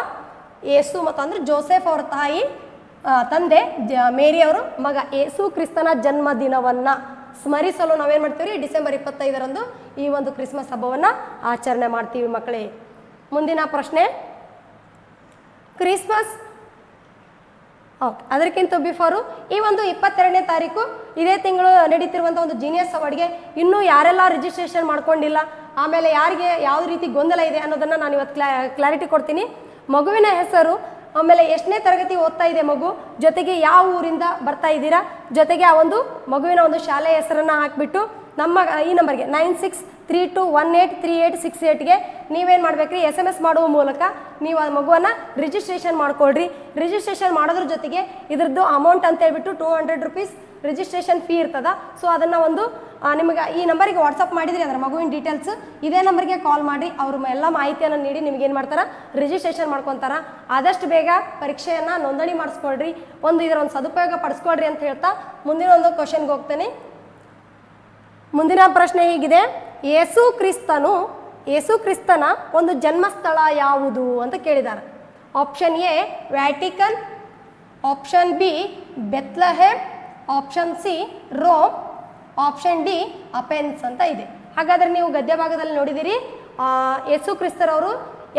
ಯೇಸು ಮತ್ತು ಅಂದರೆ ಜೋಸೆಫ್ ಅವ್ರ ತಾಯಿ ತಂದೆ ಮೇರಿ ಅವರು ಮಗ ಯೇಸು ಕ್ರಿಸ್ತನ ಜನ್ಮದಿನವನ್ನು ಸ್ಮರಿಸಲು ನಾವೇನು ಮಾಡ್ತೀವಿ ರೀ? ಡಿಸೆಂಬರ್ 25ರಂದು ಈ ಒಂದು ಕ್ರಿಸ್ಮಸ್ ಹಬ್ಬವನ್ನು ಆಚರಣೆ ಮಾಡ್ತೀವಿ ಮಕ್ಕಳೇ. ಮುಂದಿನ ಪ್ರಶ್ನೆ, ಕ್ರಿಸ್ಮಸ್ ಓಕೆ, ಅದಕ್ಕಿಂತ ಬಿಫೋರು ಈ ಒಂದು 22ನೇ ತಾರೀಕು ಇದೇ ತಿಂಗಳು ನಡೀತಿರುವಂಥ ಒಂದು ಜೀನಿಯಸ್ ಅವಾರ್ಡ್ಗೆ ಇನ್ನೂ ಯಾರೆಲ್ಲ ರಿಜಿಸ್ಟ್ರೇಷನ್ ಮಾಡ್ಕೊಂಡಿಲ್ಲ, ಆಮೇಲೆ ಯಾರಿಗೆ ಯಾವ ರೀತಿ ಗೊಂದಲ ಇದೆ ಅನ್ನೋದನ್ನು ನಾನು ಇವತ್ತು ಕ್ಲಾರಿಟಿ ಕೊಡ್ತೀನಿ. ಮಗುವಿನ ಹೆಸರು, ಆಮೇಲೆ ಎಷ್ಟನೇ ತರಗತಿ ಓದ್ತಾ ಇದೆ ಮಗು, ಜೊತೆಗೆ ಯಾವ ಊರಿಂದ ಬರ್ತಾ ಇದ್ದೀರಾ, ಜೊತೆಗೆ ಆ ಒಂದು ಮಗುವಿನ ಒಂದು ಶಾಲೆಯ ಹೆಸರನ್ನು ಹಾಕಿಬಿಟ್ಟು ನಮ್ಮ ಈ ನಂಬರ್ಗೆ 9632183868ಗೆ ನೀವೇನು ಮಾಡಬೇಕ್ರಿ? SMS ಮಾಡುವ ಮೂಲಕ ನೀವು ಆ ಮಗುವನ್ನು ರಿಜಿಸ್ಟ್ರೇಷನ್ ಮಾಡ್ಕೊಳ್ರಿ. ರಿಜಿಸ್ಟ್ರೇಷನ್ ಮಾಡೋದ್ರ ಜೊತೆಗೆ ಇದ್ರದ್ದು ಅಮೌಂಟ್ ಅಂತ ಹೇಳ್ಬಿಟ್ಟು 200 ರೂಪೀಸ್ ರಿಜಿಸ್ಟ್ರೇಷನ್ ಫೀ ಇರ್ತದ. ಸೊ ಅದನ್ನು ಒಂದು ನಿಮಗೆ ಈ ನಂಬರಿಗೆ ವಾಟ್ಸಪ್ ಮಾಡಿದ್ರಿ ಅಂದ್ರೆ ಮಗುವಿನ ಡೀಟೇಲ್ಸ್ ಇದೇ ನಂಬರ್ಗೆ ಕಾಲ್ ಮಾಡಿ ಅವರು ಎಲ್ಲ ಮಾಹಿತಿಯನ್ನು ನೀಡಿ ನಿಮ್ಗೆ ಏನು ಮಾಡ್ತಾರೆ? ರಿಜಿಸ್ಟ್ರೇಷನ್ ಮಾಡ್ಕೊತಾರ. ಆದಷ್ಟು ಬೇಗ ಪರೀಕ್ಷೆಯನ್ನು ನೋಂದಣಿ ಮಾಡಿಸ್ಕೊಳ್ರಿ, ಇದರ ಒಂದು ಸದುಪಯೋಗ ಪಡಿಸ್ಕೊಳ್ರಿ ಅಂತ ಹೇಳ್ತಾ ಮುಂದಿನ ಒಂದು ಕ್ವಶನ್ಗೆ ಹೋಗ್ತೇನೆ. ಮುಂದಿನ ಪ್ರಶ್ನೆ ಹೀಗಿದೆ, ಯೇಸು ಕ್ರಿಸ್ತನ ಒಂದು ಜನ್ಮಸ್ಥಳ ಯಾವುದು ಅಂತ ಕೇಳಿದ್ದಾರೆ. Option A Vatican, option B Bethlehem, option C Rome, option D Athens ಅಂತ ಇದೆ. ಹಾಗಾದರೆ ನೀವು ಗದ್ಯ ಭಾಗದಲ್ಲಿ ನೋಡಿದಿರಿ, ಯೇಸು ಕ್ರಿಸ್ತರವರು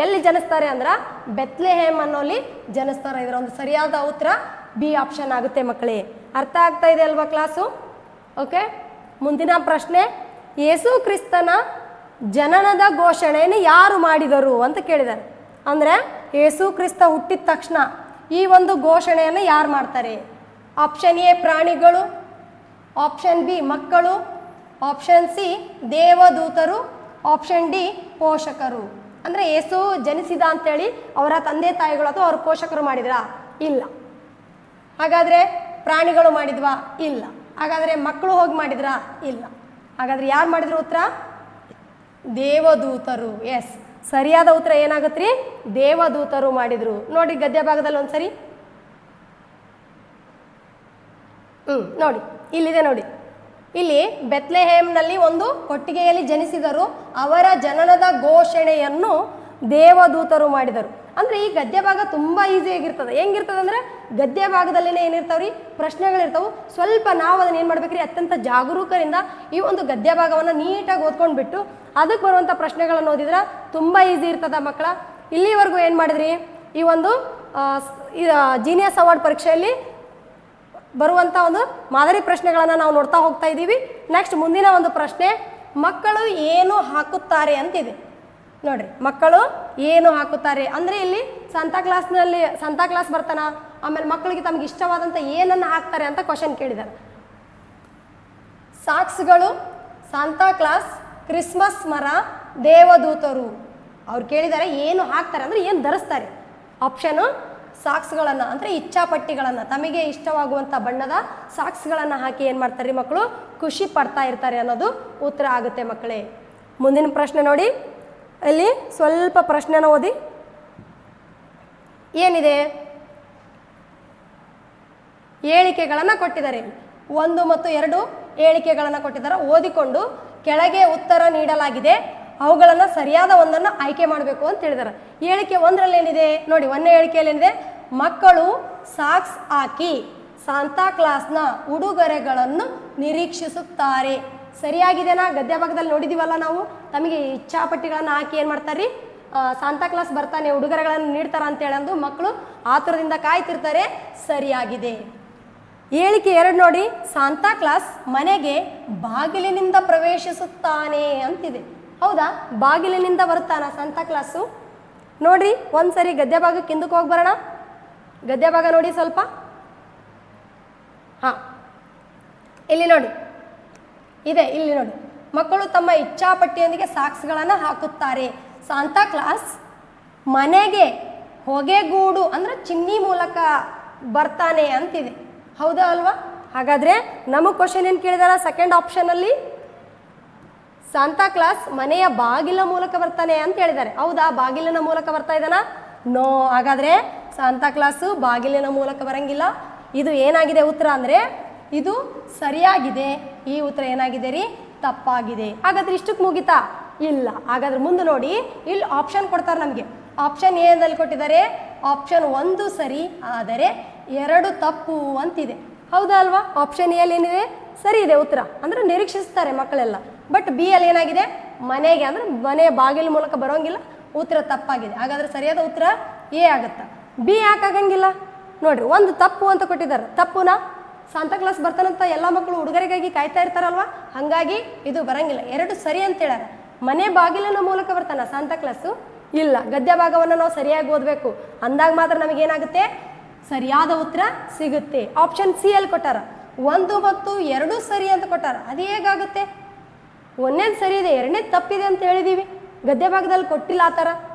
ಎಲ್ಲಿ ಜನಿಸ್ತಾರೆ ಅಂದ್ರೆ ಬೆತ್ಲೆಹೇಮ್ ಅನ್ನೋಲ್ಲಿ ಜನಿಸ್ತಾರೆ. ಇದರ ಒಂದು ಸರಿಯಾದ ಉತ್ತರ ಬಿ ಆಪ್ಷನ್ ಆಗುತ್ತೆ ಮಕ್ಕಳೇ. ಅರ್ಥ ಆಗ್ತಾ ಇದೆ ಅಲ್ವಾ ಕ್ಲಾಸು? ಓಕೆ, ಮುಂದಿನ ಪ್ರಶ್ನೆ, ಯೇಸು ಕ್ರಿಸ್ತನ ಜನನದ ಘೋಷಣೆಯನ್ನು ಯಾರು ಮಾಡಿದರು ಅಂತ ಕೇಳಿದ್ದಾರೆ. ಅಂದರೆ ಯೇಸು ಕ್ರಿಸ್ತ ಹುಟ್ಟಿದ ತಕ್ಷಣ ಈ ಒಂದು ಘೋಷಣೆಯನ್ನು ಯಾರು ಮಾಡ್ತಾರೆ? ಆಪ್ಷನ್ ಎ ಪ್ರಾಣಿಗಳು, ಆಪ್ಷನ್ ಬಿ ಮಕ್ಕಳು, ಆಪ್ಷನ್ ಸಿ ದೇವದೂತರು, ಆಪ್ಷನ್ ಡಿ ಪೋಷಕರು. ಅಂದರೆ ಯೇಸು ಜನಿಸಿದ ಅಂತೇಳಿ ಅವರ ತಂದೆ ತಾಯಿಗಳು ಅಥವಾ ಅವ್ರ ಪೋಷಕರು ಮಾಡಿದ್ರಾ? ಇಲ್ಲ. ಹಾಗಾದರೆ ಪ್ರಾಣಿಗಳು ಮಾಡಿದ್ವಾ? ಇಲ್ಲ. ಹಾಗಾದರೆ ಮಕ್ಕಳು ಹೋಗಿ ಮಾಡಿದ್ರಾ? ಇಲ್ಲ. ಹಾಗಾದರೆ ಯಾರು ಮಾಡಿದ್ರು? ಉತ್ತರ ದೇವದೂತರು. ಎಸ್, ಸರಿಯಾದ ಉತ್ತರ ಏನಾಗುತ್ತೆ ರೀ? ದೇವದೂತರು ಮಾಡಿದ್ರು. ನೋಡಿ ಗದ್ಯ ಭಾಗದಲ್ಲಿ ಒಂದ್ಸರಿ ನೋಡಿ, ಇಲ್ಲಿದೆ ನೋಡಿ, ಇಲ್ಲಿ ಬೆತ್ಲೆಹೇಮ್ನಲ್ಲಿ ಒಂದು ಕೊಟ್ಟಿಗೆಯಲ್ಲಿ ಜನಿಸಿದರು, ಅವರ ಜನನದ ಘೋಷಣೆಯನ್ನು ದೇವದೂತರು ಮಾಡಿದರು. ಅಂದರೆ ಈ ಗದ್ಯ ಭಾಗ ತುಂಬ ಈಸಿಯಾಗಿರ್ತದೆ. ಹೆಂಗಿರ್ತದೆ ಅಂದರೆ ಗದ್ಯ ಭಾಗದಲ್ಲಿನೇ ಏನಿರ್ತಾವ್ರಿ? ಪ್ರಶ್ನೆಗಳಿರ್ತಾವೆ. ಸ್ವಲ್ಪ ನಾವು ಅದನ್ನ ಏನು ಮಾಡ್ಬೇಕ್ರಿ? ಅತ್ಯಂತ ಜಾಗರೂಕರಿಂದ ಈ ಒಂದು ಗದ್ಯ ಭಾಗವನ್ನು ನೀಟಾಗಿ ಓದ್ಕೊಂಡ್ಬಿಟ್ಟು ಅದಕ್ಕೆ ಬರುವಂಥ ಪ್ರಶ್ನೆಗಳನ್ನು ಓದಿದ್ರೆ ತುಂಬ ಈಸಿ ಇರ್ತದ ಮಕ್ಕಳ. ಇಲ್ಲಿವರೆಗೂ ಏನು ಮಾಡಿದ್ರಿ? ಈ ಒಂದು ಜೀನಿಯಸ್ ಅವಾರ್ಡ್ ಪರೀಕ್ಷೆಯಲ್ಲಿ ಬರುವಂಥ ಒಂದು ಮಾದರಿ ಪ್ರಶ್ನೆಗಳನ್ನು ನಾವು ನೋಡ್ತಾ ಹೋಗ್ತಾ ಇದ್ದೀವಿ. ನೆಕ್ಸ್ಟ್ ಮುಂದಿನ ಒಂದು ಪ್ರಶ್ನೆ, ಮಕ್ಕಳು ಏನು ಹಾಕುತ್ತಾರೆ ಅಂತಿದೆ. ನೋಡ್ರಿ, ಮಕ್ಕಳು ಏನು ಹಾಕುತ್ತಾರೆ ಅಂದರೆ ಇಲ್ಲಿ ಸಂತಾ ಕ್ಲಾಸ್ ಬರ್ತಾನ, ಆಮೇಲೆ ಮಕ್ಕಳಿಗೆ ತಮ್ಗೆ ಇಷ್ಟವಾದಂಥ ಏನನ್ನು ಹಾಕ್ತಾರೆ ಅಂತ ಕ್ವಶನ್ ಕೇಳಿದ್ದಾರೆ. ಸಾಕ್ಸ್ಗಳು, ಸಾಂತಾ ಕ್ಲಾಸ್, ಕ್ರಿಸ್ಮಸ್ ಮರ, ದೇವದೂತರು. ಅವ್ರು ಕೇಳಿದ್ದಾರೆ ಏನು ಹಾಕ್ತಾರೆ ಅಂದರೆ ಏನು ಧರಿಸ್ತಾರೆ. ಆಪ್ಷನು ಸಾಕ್ಸ್ಗಳನ್ನು ಅಂದರೆ ಇಚ್ಛಾಪಟ್ಟಿಗಳನ್ನು, ತಮಗೆ ಇಷ್ಟವಾಗುವಂಥ ಬಣ್ಣದ ಸಾಕ್ಸ್ಗಳನ್ನು ಹಾಕಿ ಏನು ಮಾಡ್ತಾರೆ ಮಕ್ಕಳು? ಖುಷಿ ಪಡ್ತಾ ಇರ್ತಾರೆ ಅನ್ನೋದು ಉತ್ತರ ಆಗುತ್ತೆ ಮಕ್ಕಳೇ. ಮುಂದಿನ ಪ್ರಶ್ನೆ ನೋಡಿ, ಅಲ್ಲಿ ಸ್ವಲ್ಪ ಪ್ರಶ್ನೆನ ಓದಿ. ಏನಿದೆ? ಹೇಳಿಕೆಗಳನ್ನು ಕೊಟ್ಟಿದ್ದಾರೆ. 1 ಮತ್ತು 2 ಹೇಳಿಕೆಗಳನ್ನು ಕೊಟ್ಟಿದ್ದಾರೆ. ಓದಿಕೊಂಡು ಕೆಳಗೆ ಉತ್ತರ ನೀಡಲಾಗಿದೆ, ಅವುಗಳನ್ನು ಸರಿಯಾದ ಒಂದನ್ನು ಆಯ್ಕೆ ಮಾಡಬೇಕು ಅಂತ ಹೇಳಿದ್ದಾರೆ. ಹೇಳಿಕೆ 1ರಲ್ಲಿ ಏನಿದೆ ನೋಡಿ, 1ನೇ ಹೇಳಿಕೆಯಲ್ಲಿ ಏನಿದೆ? ಮಕ್ಕಳು ಸಾಕ್ಸ್ ಹಾಕಿ ಸಾಂತಾ ಕ್ಲಾಸ್ನ ಉಡುಗೊರೆಗಳನ್ನು ನಿರೀಕ್ಷಿಸುತ್ತಾರೆ. ಸರಿಯಾಗಿದೆನಾ? ಗದ್ಯ ಭಾಗದಲ್ಲಿ ನೋಡಿದೀವಲ್ಲ ನಾವು, ತಮಗೆ ಇಚ್ಛಾಪಟ್ಟಿಗಳನ್ನು ಹಾಕಿ ಏನು ಮಾಡ್ತಾರೆ? ಸಾಂತಾ ಕ್ಲಾಸ್ ಬರ್ತಾನೆ, ಉಡುಗೊರೆಗಳನ್ನು ನೀಡ್ತಾರ ಅಂತೇಳಿ ಅಂದು ಮಕ್ಕಳು ಆತುರದಿಂದ ಕಾಯ್ತಿರ್ತಾರೆ. ಸರಿಯಾಗಿದೆ. ಹೇಳಿಕೆ 2 ನೋಡಿ, ಸಾಂತಾ ಕ್ಲಾಸ್ ಮನೆಗೆ ಬಾಗಿಲಿನಿಂದ ಪ್ರವೇಶಿಸುತ್ತಾನೆ ಅಂತಿದೆ. ಹೌದಾ? ಬಾಗಿಲಿನಿಂದ ಬರ್ತಾನ ಸಾಂತಾ ಕ್ಲಾಸು? ನೋಡ್ರಿ ಒಂದ್ಸರಿ ಗದ್ಯ ಭಾಗಕ್ಕೆ ಹಿಂದಕ್ಕೆ ಹೋಗಿ ಬರೋಣ. ಗದ್ಯ ಭಾಗ ನೋಡಿ ಸ್ವಲ್ಪ. ಹಾಂ, ಇಲ್ಲಿ ನೋಡಿ ಇದೆ, ಇಲ್ಲಿ ನೋಡಿ, ಮಕ್ಕಳು ತಮ್ಮ ಇಚ್ಛಾಪಟ್ಟಿಯೊಂದಿಗೆ ಸಾಕ್ಸ್ಗಳನ್ನು ಹಾಕುತ್ತಾರೆ. ಸಾಂತಾ ಕ್ಲಾಸ್ ಮನೆಗೆ ಹೊಗೆಗೂಡು ಅಂದ್ರೆ ಚಿಮ್ನಿ ಮೂಲಕ ಬರ್ತಾನೆ ಅಂತಿದೆ. ಹೌದಾ ಅಲ್ವಾ? ಹಾಗಾದರೆ ನಮಗೆ ಕ್ವಶನ್ ಏನು ಕೇಳಿದಾರ ಸೆಕೆಂಡ್ ಆಪ್ಷನಲ್ಲಿ? ಸಾಂತಾ ಕ್ಲಾಸ್ ಮನೆಯ ಬಾಗಿಲ ಮೂಲಕ ಬರ್ತಾನೆ ಅಂತ ಹೇಳಿದ್ದಾರೆ. ಹೌದಾ? ಬಾಗಿಲಿನ ಮೂಲಕ ಬರ್ತಾ ಇದ್ದಾನ? ನೋ. ಹಾಗಾದರೆ ಸಾಂತಾ ಕ್ಲಾಸು ಬಾಗಿಲಿನ ಮೂಲಕ ಬರಂಗಿಲ್ಲ. ಇದು ಏನಾಗಿದೆ ಉತ್ತರ ಅಂದರೆ ಇದು ಸರಿಯಾಗಿದೆ. ಈ ಉತ್ತರ ಏನಾಗಿದೆ ರೀ? ತಪ್ಪಾಗಿದೆ. ಹಾಗಾದ್ರೆ ಇಷ್ಟಕ್ಕೆ ಮುಗಿತಾ? ಇಲ್ಲ. ಹಾಗಾದ್ರೆ ಮುಂದೆ ನೋಡಿ, ಇಲ್ಲಿ ಆಪ್ಷನ್ ಕೊಡ್ತಾರೆ ನಮಗೆ. ಆಪ್ಷನ್ ಏನಲ್ಲಿ ಕೊಟ್ಟಿದ್ದಾರೆ? ಆಪ್ಷನ್ 1 ಸರಿ ಆದರೆ 2 ತಪ್ಪು ಅಂತಿದೆ. ಹೌದಾ ಅಲ್ವಾ? ಆಪ್ಷನ್ ಎಲ್ಲಿ ಏನಿದೆ? ಸರಿ ಇದೆ ಉತ್ತರ, ಅಂದರೆ ನಿರೀಕ್ಷಿಸ್ತಾರೆ ಮಕ್ಕಳೆಲ್ಲ. ಬಟ್ ಬಿ ಅಲ್ಲಿ ಏನಾಗಿದೆ? ಮನೆಗೆ ಅಂದರೆ ಮನೆ ಬಾಗಿಲು ಮೂಲಕ ಬರೋಂಗಿಲ್ಲ, ಉತ್ತರ ತಪ್ಪಾಗಿದೆ. ಹಾಗಾದ್ರೆ ಸರಿಯಾದ ಉತ್ತರ ಎ ಆಗುತ್ತಾ? ಬಿ ಯಾಕಾಗಂಗಿಲ್ಲ ನೋಡ್ರಿ, 1 ತಪ್ಪು ಅಂತ ಕೊಟ್ಟಿದ್ದಾರೆ. ತಪ್ಪುನಾ? ಸಾಂತಾ ಕ್ಲಾಸ್ ಬರ್ತಾನಂತ ಎಲ್ಲ ಮಕ್ಕಳು ಉಡುಗೊರೆಗಾಗಿ ಕಾಯ್ತಾ ಇರ್ತಾರಲ್ವಾ, ಹಾಗಾಗಿ ಇದು ಬರಂಗಿಲ್ಲ. 2 ಸರಿ ಅಂತ ಹೇಳ್ಯಾರ. ಮನೆ ಬಾಗಿಲಿನ ಮೂಲಕ ಬರ್ತಾನ ಸಾಂತಾ ಕ್ಲಾಸು? ಇಲ್ಲ. ಗದ್ಯ ಭಾಗವನ್ನು ನಾವು ಸರಿಯಾಗಿ ಓದಬೇಕು, ಅಂದಾಗ ಮಾತ್ರ ನಮಗೇನಾಗುತ್ತೆ? ಸರಿಯಾದ ಉತ್ತರ ಸಿಗುತ್ತೆ. ಆಪ್ಷನ್ ಸಿ ಅಲ್ಲಿ ಕೊಟ್ಟಾರ 1 ಮತ್ತು 2 ಸರಿ ಅಂತ ಕೊಟ್ಟಾರ. ಅದು ಹೇಗಾಗುತ್ತೆ? 1ನೇದು ಸರಿ ಇದೆ, 2ನೇದು ತಪ್ಪಿದೆ ಅಂತ ಹೇಳಿದೀವಿ. ಗದ್ಯ ಭಾಗದಲ್ಲಿ ಕೊಟ್ಟಿಲ್ಲ ಆ ಥರ.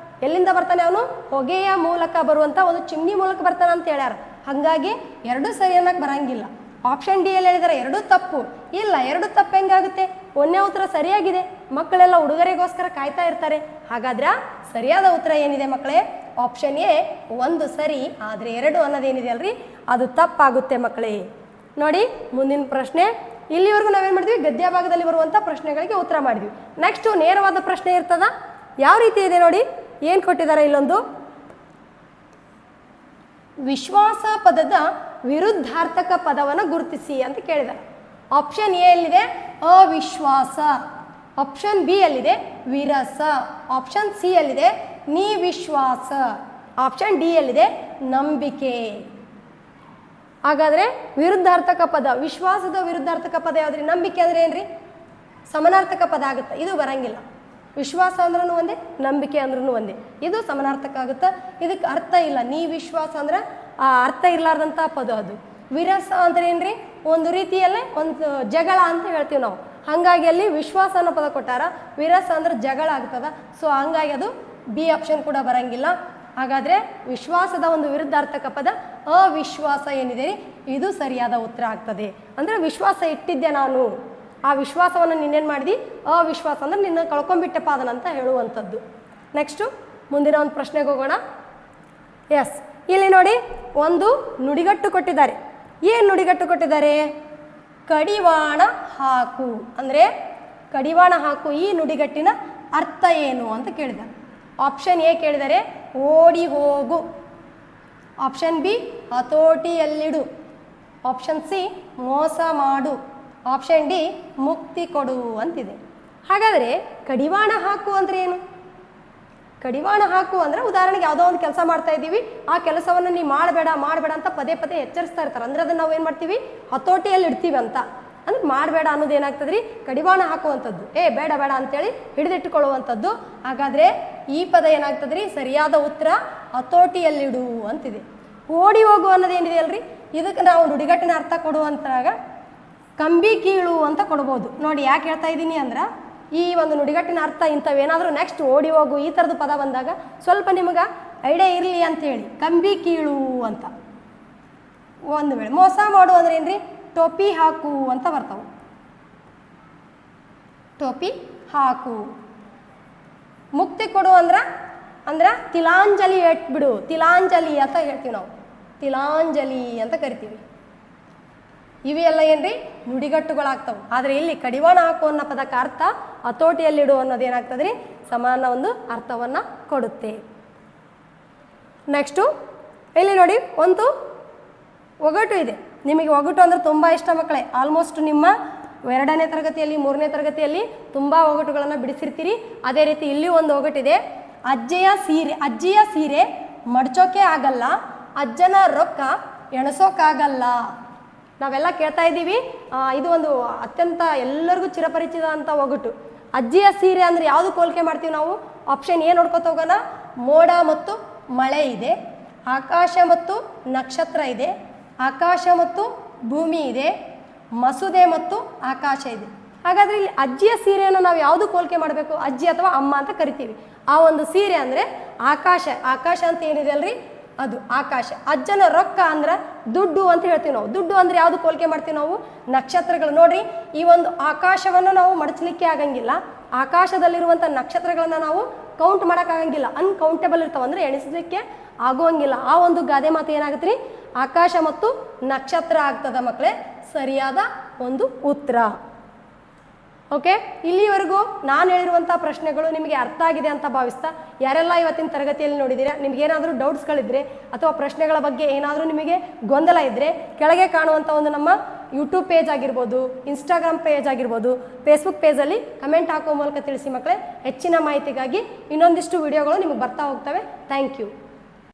ಎಲ್ಲಿಂದ ಬರ್ತಾನೆ ಅವನು? ಹೊಗೆಯ ಮೂಲಕ ಬರುವಂಥ ಒಂದು ಚಿಮ್ನಿ ಮೂಲಕ ಬರ್ತಾನೆ ಅಂತ ಹೇಳ್ಯಾರ. ಹಾಗಾಗಿ 2 ಸರಿ ಅನ್ನಕ್ಕೆ ಬರಂಗಿಲ್ಲ. ಆಪ್ಷನ್ ಡಿ ಅಲ್ಲಿ ಹೇಳಿದಾರೆ 2 ತಪ್ಪು. ಇಲ್ಲ, 2 ತಪ್ಪು ಹೆಂಗಾಗುತ್ತೆ? 1ನೇ ಉತ್ತರ ಸರಿಯಾಗಿದೆ. ಮಕ್ಕಳೆಲ್ಲ ಉಡುಗೊರೆಗೋಸ್ಕರ ಕಾಯ್ತಾ ಇರ್ತಾರೆ. ಹಾಗಾದ್ರೆ ಸರಿಯಾದ ಉತ್ತರ ಏನಿದೆ ಮಕ್ಕಳೇ? ಆಪ್ಷನ್ ಎ 1 ಸರಿ ಆದರೆ 2 ಅನ್ನೋದೇನಿದೆ ಅಲ್ರಿ, ಅದು ತಪ್ಪಾಗುತ್ತೆ ಮಕ್ಕಳೇ. ನೋಡಿ ಮುಂದಿನ ಪ್ರಶ್ನೆ. ಇಲ್ಲಿವರೆಗೂ ನಾವೇನು ಮಾಡಿದ್ವಿ? ಗದ್ಯ ಭಾಗದಲ್ಲಿ ಬರುವಂಥ ಪ್ರಶ್ನೆಗಳಿಗೆ ಉತ್ತರ ಮಾಡಿದ್ವಿ. ನೆಕ್ಸ್ಟು ನೇರವಾದ ಪ್ರಶ್ನೆ ಇರ್ತದ. ಯಾವ ರೀತಿ ಇದೆ ನೋಡಿ, ಏನು ಕೊಟ್ಟಿದ್ದಾರೆ ಇಲ್ಲೊಂದು. ವಿಶ್ವಾಸ ಪದದ ವಿರುದ್ಧಾರ್ಥಕ ಪದವನ್ನು ಗುರುತಿಸಿ ಅಂತ ಕೇಳಿದ್ದಾರೆ. ಆಪ್ಷನ್ ಎ ಅಲ್ಲಿದೆ ಅವಿಶ್ವಾಸ, ಆಪ್ಷನ್ ಬಿ ಅಲ್ಲಿದೆ ವಿರಸ, ಆಪ್ಷನ್ ಸಿ ಅಲ್ಲಿದೆ ನಿವಿಶ್ವಾಸ, ಆಪ್ಷನ್ ಡಿ ಅಲ್ಲಿದೆ ನಂಬಿಕೆ. ಹಾಗಾದರೆ ವಿರುದ್ಧಾರ್ಥಕ ಪದ, ವಿಶ್ವಾಸದ ವಿರುದ್ಧಾರ್ಥಕ ಪದ ಯಾವ್ದ್ರಿ? ನಂಬಿಕೆ ಅಂದರೆ ಏನ್ರಿ? ಸಮಾನಾರ್ಥಕ ಪದ ಆಗುತ್ತೆ, ಇದು ಬರಂಗಿಲ್ಲ. ವಿಶ್ವಾಸ ಅಂದ್ರೂ ಒಂದೇ, ನಂಬಿಕೆ ಅಂದ್ರೂ ಒಂದೇ, ಇದು ಸಮಾನಾರ್ಥಕ ಆಗುತ್ತೆ. ಇದಕ್ಕೆ ಅರ್ಥ ಇಲ್ಲ. ನೀ ವಿಶ್ವಾಸ ಅಂದ್ರೆ ಆ ಅರ್ಥ ಇರಲಾರ್ದಂಥ ಪದ ಅದು. ವಿರಸ ಅಂದ್ರೆ ಏನ್ರಿ? ಒಂದು ರೀತಿಯಲ್ಲೇ ಒಂದು ಜಗಳ ಅಂತ ಹೇಳ್ತೀವಿ ನಾವು. ಹಾಗಾಗಿ ಅಲ್ಲಿ ವಿಶ್ವಾಸ ಅನ್ನೋ ಪದ ಕೊಟ್ಟಾರ, ವಿರಸ ಅಂದ್ರೆ ಜಗಳ ಆಗ್ತದ. ಸೊ ಹಂಗಾಗಿ ಅದು ಬಿ ಆಪ್ಷನ್ ಕೂಡ ಬರಂಗಿಲ್ಲ. ಹಾಗಾದರೆ ವಿಶ್ವಾಸದ ಒಂದು ವಿರುದ್ಧಾರ್ಥಕ ಪದ ಅವಿಶ್ವಾಸ ಏನಿದೆ ರೀ, ಇದು ಸರಿಯಾದ ಉತ್ತರ ಆಗ್ತದೆ. ಅಂದರೆ ವಿಶ್ವಾಸ ಇಟ್ಟಿದ್ದೆ ನಾನು, ಆ ವಿಶ್ವಾಸವನ್ನು ನಿನ್ನೇನು ಮಾಡಿದಿ? ಅವಿಶ್ವಾಸ ಅಂದರೆ ನಿನ್ನ ಕಳ್ಕೊಂಬಿಟ್ಟೆಪ್ಪ ಅದನ್ನಂತ ಹೇಳುವಂಥದ್ದು. ನೆಕ್ಸ್ಟು ಮುಂದಿನ ಒಂದು ಪ್ರಶ್ನೆಗೆ ಹೋಗೋಣ. ಎಸ್, ಇಲ್ಲಿ ನೋಡಿ ಒಂದು ನುಡಿಗಟ್ಟು ಕೊಟ್ಟಿದ್ದಾರೆ. ಏನು ನುಡಿಗಟ್ಟು ಕೊಟ್ಟಿದ್ದಾರೆ? ಕಡಿವಾಣ ಹಾಕು. ಅಂದರೆ ಕಡಿವಾಣ ಹಾಕು, ಈ ನುಡಿಗಟ್ಟಿನ ಅರ್ಥ ಏನು ಅಂತ ಕೇಳಿದ್ದಾರೆ. ಆಪ್ಷನ್ ಎ ಕೇಳಿದರೆ ಓಡಿ ಹೋಗು, ಆಪ್ಷನ್ ಬಿ ಹತೋಟಿಯಲ್ಲಿಡು, ಆಪ್ಷನ್ ಸಿ ಮೋಸ ಮಾಡು, ಆಪ್ಷನ್ ಡಿ ಮುಕ್ತಿ ಕೊಡು ಅಂತಿದೆ. ಹಾಗಾದರೆ ಕಡಿವಾಣ ಹಾಕು ಅಂದರೆ ಏನು? ಕಡಿವಾಣ ಹಾಕು ಅಂದರೆ ಉದಾಹರಣೆಗೆ ಯಾವುದೋ ಒಂದು ಕೆಲಸ ಮಾಡ್ತಾ ಇದ್ದೀವಿ, ಆ ಕೆಲಸವನ್ನು ನೀವು ಮಾಡಬೇಡ ಮಾಡಬೇಡ ಅಂತ ಪದೇ ಪದೇ ಎಚ್ಚರಿಸ್ತಾ ಇರ್ತಾರೆ. ಅಂದರೆ ಅದನ್ನು ನಾವು ಏನು ಮಾಡ್ತೀವಿ? ಹತೋಟಿಯಲ್ಲಿ ಇಡ್ತೀವಿ ಅಂತ. ಅಂದ್ರೆ ಮಾಡಬೇಡ ಅನ್ನೋದು ಏನಾಗ್ತದೆ ರೀ? ಕಡಿವಾಣ ಹಾಕುವಂಥದ್ದು. ಬೇಡ ಬೇಡ ಅಂತೇಳಿ ಹಿಡಿದಿಟ್ಟುಕೊಳ್ಳುವಂಥದ್ದು. ಹಾಗಾದರೆ ಈ ಪದ ಏನಾಗ್ತದೆ ರೀ? ಸರಿಯಾದ ಉತ್ತರ ಹತೋಟಿಯಲ್ಲಿಡು ಅಂತಿದೆ. ಓಡಿ ಹೋಗು ಅನ್ನೋದು ಏನಿದೆ ಅಲ್ರಿ, ಇದಕ್ಕೆ ನಾವು ನುಡಿಗಟ್ಟಿನ ಅರ್ಥ ಕೊಡುವಂತಾಗ ಕಂಬಿ ಕೀಳು ಅಂತ ಕೊಡ್ಬೋದು. ನೋಡಿ ಯಾಕೆ ಹೇಳ್ತಾ ಇದ್ದೀನಿ ಅಂದ್ರೆ, ಈ ಒಂದು ನುಡಿಗಟ್ಟಿನ ಅರ್ಥ ಇಂಥವೇನಾದರೂ ನೆಕ್ಸ್ಟ್ ಓಡಿ ಹೋಗು ಈ ಥರದ್ದು ಪದ ಬಂದಾಗ ಸ್ವಲ್ಪ ನಿಮಗೆ ಐಡಿಯಾ ಇರಲಿ ಅಂತೇಳಿ ಕಂಬಿ ಕೀಳು ಅಂತ. ಒಂದು ವೇಳೆ ಮೋಸ ಮಾಡು ಅಂದ್ರೆ ಏನ್ರಿ? ಟೋಪಿ ಹಾಕು ಅಂತ ಬರ್ತಾವೆ. ಟೋಪಿ ಹಾಕು. ಮುಕ್ತಿ ಕೊಡು ಅಂದ್ರೆ ತಿಲಾಂಜಲಿ ಇಟ್ಬಿಡು, ತಿಲಾಂಜಲಿ ಅಂತ ಹೇಳ್ತೀವಿ ನಾವು, ತಿಲಾಂಜಲಿ ಅಂತ ಕರಿತೀವಿ. ಇವೆಲ್ಲ ಏನ್ರಿ? ನುಡಿಗಟ್ಟುಗಳಾಗ್ತವೆ. ಆದರೆ ಇಲ್ಲಿ ಕಡಿವಾಣ ಹಾಕು ಅನ್ನೋ ಪದಕ್ಕೆ ಅರ್ಥ ಹತೋಟಿಯಲ್ಲಿಡು ಅನ್ನೋದು ಏನಾಗ್ತದೆ ರೀ? ಸಮಾನ ಒಂದು ಅರ್ಥವನ್ನು ಕೊಡುತ್ತೆ. ನೆಕ್ಸ್ಟು ಇಲ್ಲಿ ನೋಡಿ ಒಂದು ಒಗಟು ಇದೆ. ನಿಮಗೆ ಒಗಟು ಅಂದರೆ ತುಂಬ ಇಷ್ಟ ಮಕ್ಕಳೇ. ಆಲ್ಮೋಸ್ಟ್ ನಿಮ್ಮ 2ನೇ ತರಗತಿಯಲ್ಲಿ 3ನೇ ತರಗತಿಯಲ್ಲಿ ತುಂಬ ಒಗಟುಗಳನ್ನು ಬಿಡಿಸಿರ್ತೀರಿ. ಅದೇ ರೀತಿ ಇಲ್ಲಿ ಒಂದು ಒಗಟಿದೆ. ಅಜ್ಜಿಯ ಸೀರೆ ಮಡ್ಚೋಕೆ ಆಗಲ್ಲ, ಅಜ್ಜನ ರೊಕ್ಕ ಎಣಸೋಕ್ಕಾಗಲ್ಲ. ನಾವೆಲ್ಲ ಕೇಳ್ತಾ ಇದ್ದೀವಿ. ಇದು ಒಂದು ಅತ್ಯಂತ ಎಲ್ಲರಿಗೂ ಚಿರಪರಿಚಿತ ಅಂತ ಒಗಟು. ಅಜ್ಜಿಯ ಸೀರೆ ಅಂದರೆ ಯಾವುದು ಹೋಲಿಕೆ ಮಾಡ್ತೀವಿ ನಾವು? ಆಪ್ಷನ್ ಎ ನೋಡ್ಕೊತ ಹೋಗೋಣ. ಮೋಡ ಮತ್ತು ಮಳೆ ಇದೆ, ಆಕಾಶ ಮತ್ತು ನಕ್ಷತ್ರ ಇದೆ, ಆಕಾಶ ಮತ್ತು ಭೂಮಿ ಇದೆ, ಮಸೂದೆ ಮತ್ತು ಆಕಾಶ ಇದೆ. ಹಾಗಾದರೆ ಇಲ್ಲಿ ಅಜ್ಜಿಯ ಸೀರೆಯನ್ನು ನಾವು ಯಾವುದು ಹೋಲಿಕೆ ಮಾಡಬೇಕು? ಅಜ್ಜಿ ಅಥವಾ ಅಮ್ಮ ಅಂತ ಕರಿತೀವಿ. ಆ ಒಂದು ಸೀರೆ ಅಂದರೆ ಆಕಾಶ. ಆಕಾಶ ಅಂತ ಏನಿದೆ ಅಲ್ರಿ ಅದು ಆಕಾಶ. ಅಜ್ಜನ ರೊಕ್ಕ ಅಂದ್ರೆ ದುಡ್ಡು ಅಂತ ಹೇಳ್ತೀವಿ ನಾವು. ದುಡ್ಡು ಅಂದ್ರೆ ಯಾವುದು ಹೋಲಿಕೆ ಮಾಡ್ತೀವಿ ನಾವು? ನಕ್ಷತ್ರಗಳು. ನೋಡ್ರಿ, ಈ ಒಂದು ಆಕಾಶವನ್ನು ನಾವು ಮಡಚಲಿಕ್ಕೆ ಆಗಂಗಿಲ್ಲ. ಆಕಾಶದಲ್ಲಿರುವಂಥ ನಕ್ಷತ್ರಗಳನ್ನ ನಾವು ಕೌಂಟ್ ಮಾಡೋಕ್ಕಾಗಂಗಿಲ್ಲ. ಅನ್ಕೌಂಟೇಬಲ್ ಇರ್ತಾವೆ, ಅಂದರೆ ಎಣಿಸಲಿಕ್ಕೆ ಆಗುವಂಗಿಲ್ಲ. ಆ ಒಂದು ಗಾದೆ ಮಾತು ಏನಾಗುತ್ತೆ ರೀ? ಆಕಾಶ ಮತ್ತು ನಕ್ಷತ್ರ ಆಗ್ತದ ಮಕ್ಕಳೇ ಸರಿಯಾದ ಒಂದು ಉತ್ತರ. ಓಕೆ, ಇಲ್ಲಿವರೆಗೂ ನಾನು ಹೇಳಿರುವಂಥ ಪ್ರಶ್ನೆಗಳು ನಿಮಗೆ ಅರ್ಥ ಆಗಿದೆ ಅಂತ ಭಾವಿಸ್ತಾ, ಯಾರೆಲ್ಲ ಇವತ್ತಿನ ತರಗತಿಯಲ್ಲಿ ನೋಡಿದ್ದೀರಾ, ನಿಮಗೇನಾದರೂ ಡೌಟ್ಸ್ಗಳಿದ್ದರೆ ಅಥವಾ ಪ್ರಶ್ನೆಗಳ ಬಗ್ಗೆ ಏನಾದರೂ ನಿಮಗೆ ಗೊಂದಲ ಇದ್ದರೆ ಕೆಳಗೆ ಕಾಣುವಂಥ ಒಂದು ನಮ್ಮ ಯೂಟ್ಯೂಬ್ ಪೇಜ್ ಆಗಿರ್ಬೋದು, ಇನ್ಸ್ಟಾಗ್ರಾಮ್ ಪೇಜ್ ಆಗಿರ್ಬೋದು, ಫೇಸ್ಬುಕ್ ಪೇಜಲ್ಲಿ ಕಮೆಂಟ್ ಹಾಕೋ ಮೂಲಕ ತಿಳಿಸಿ ಮಕ್ಕಳೇ. ಹೆಚ್ಚಿನ ಮಾಹಿತಿಗಾಗಿ ಇನ್ನೊಂದಿಷ್ಟು ವಿಡಿಯೋಗಳು ನಿಮಗೆ ಬರ್ತಾ ಹೋಗ್ತವೆ. Thank you.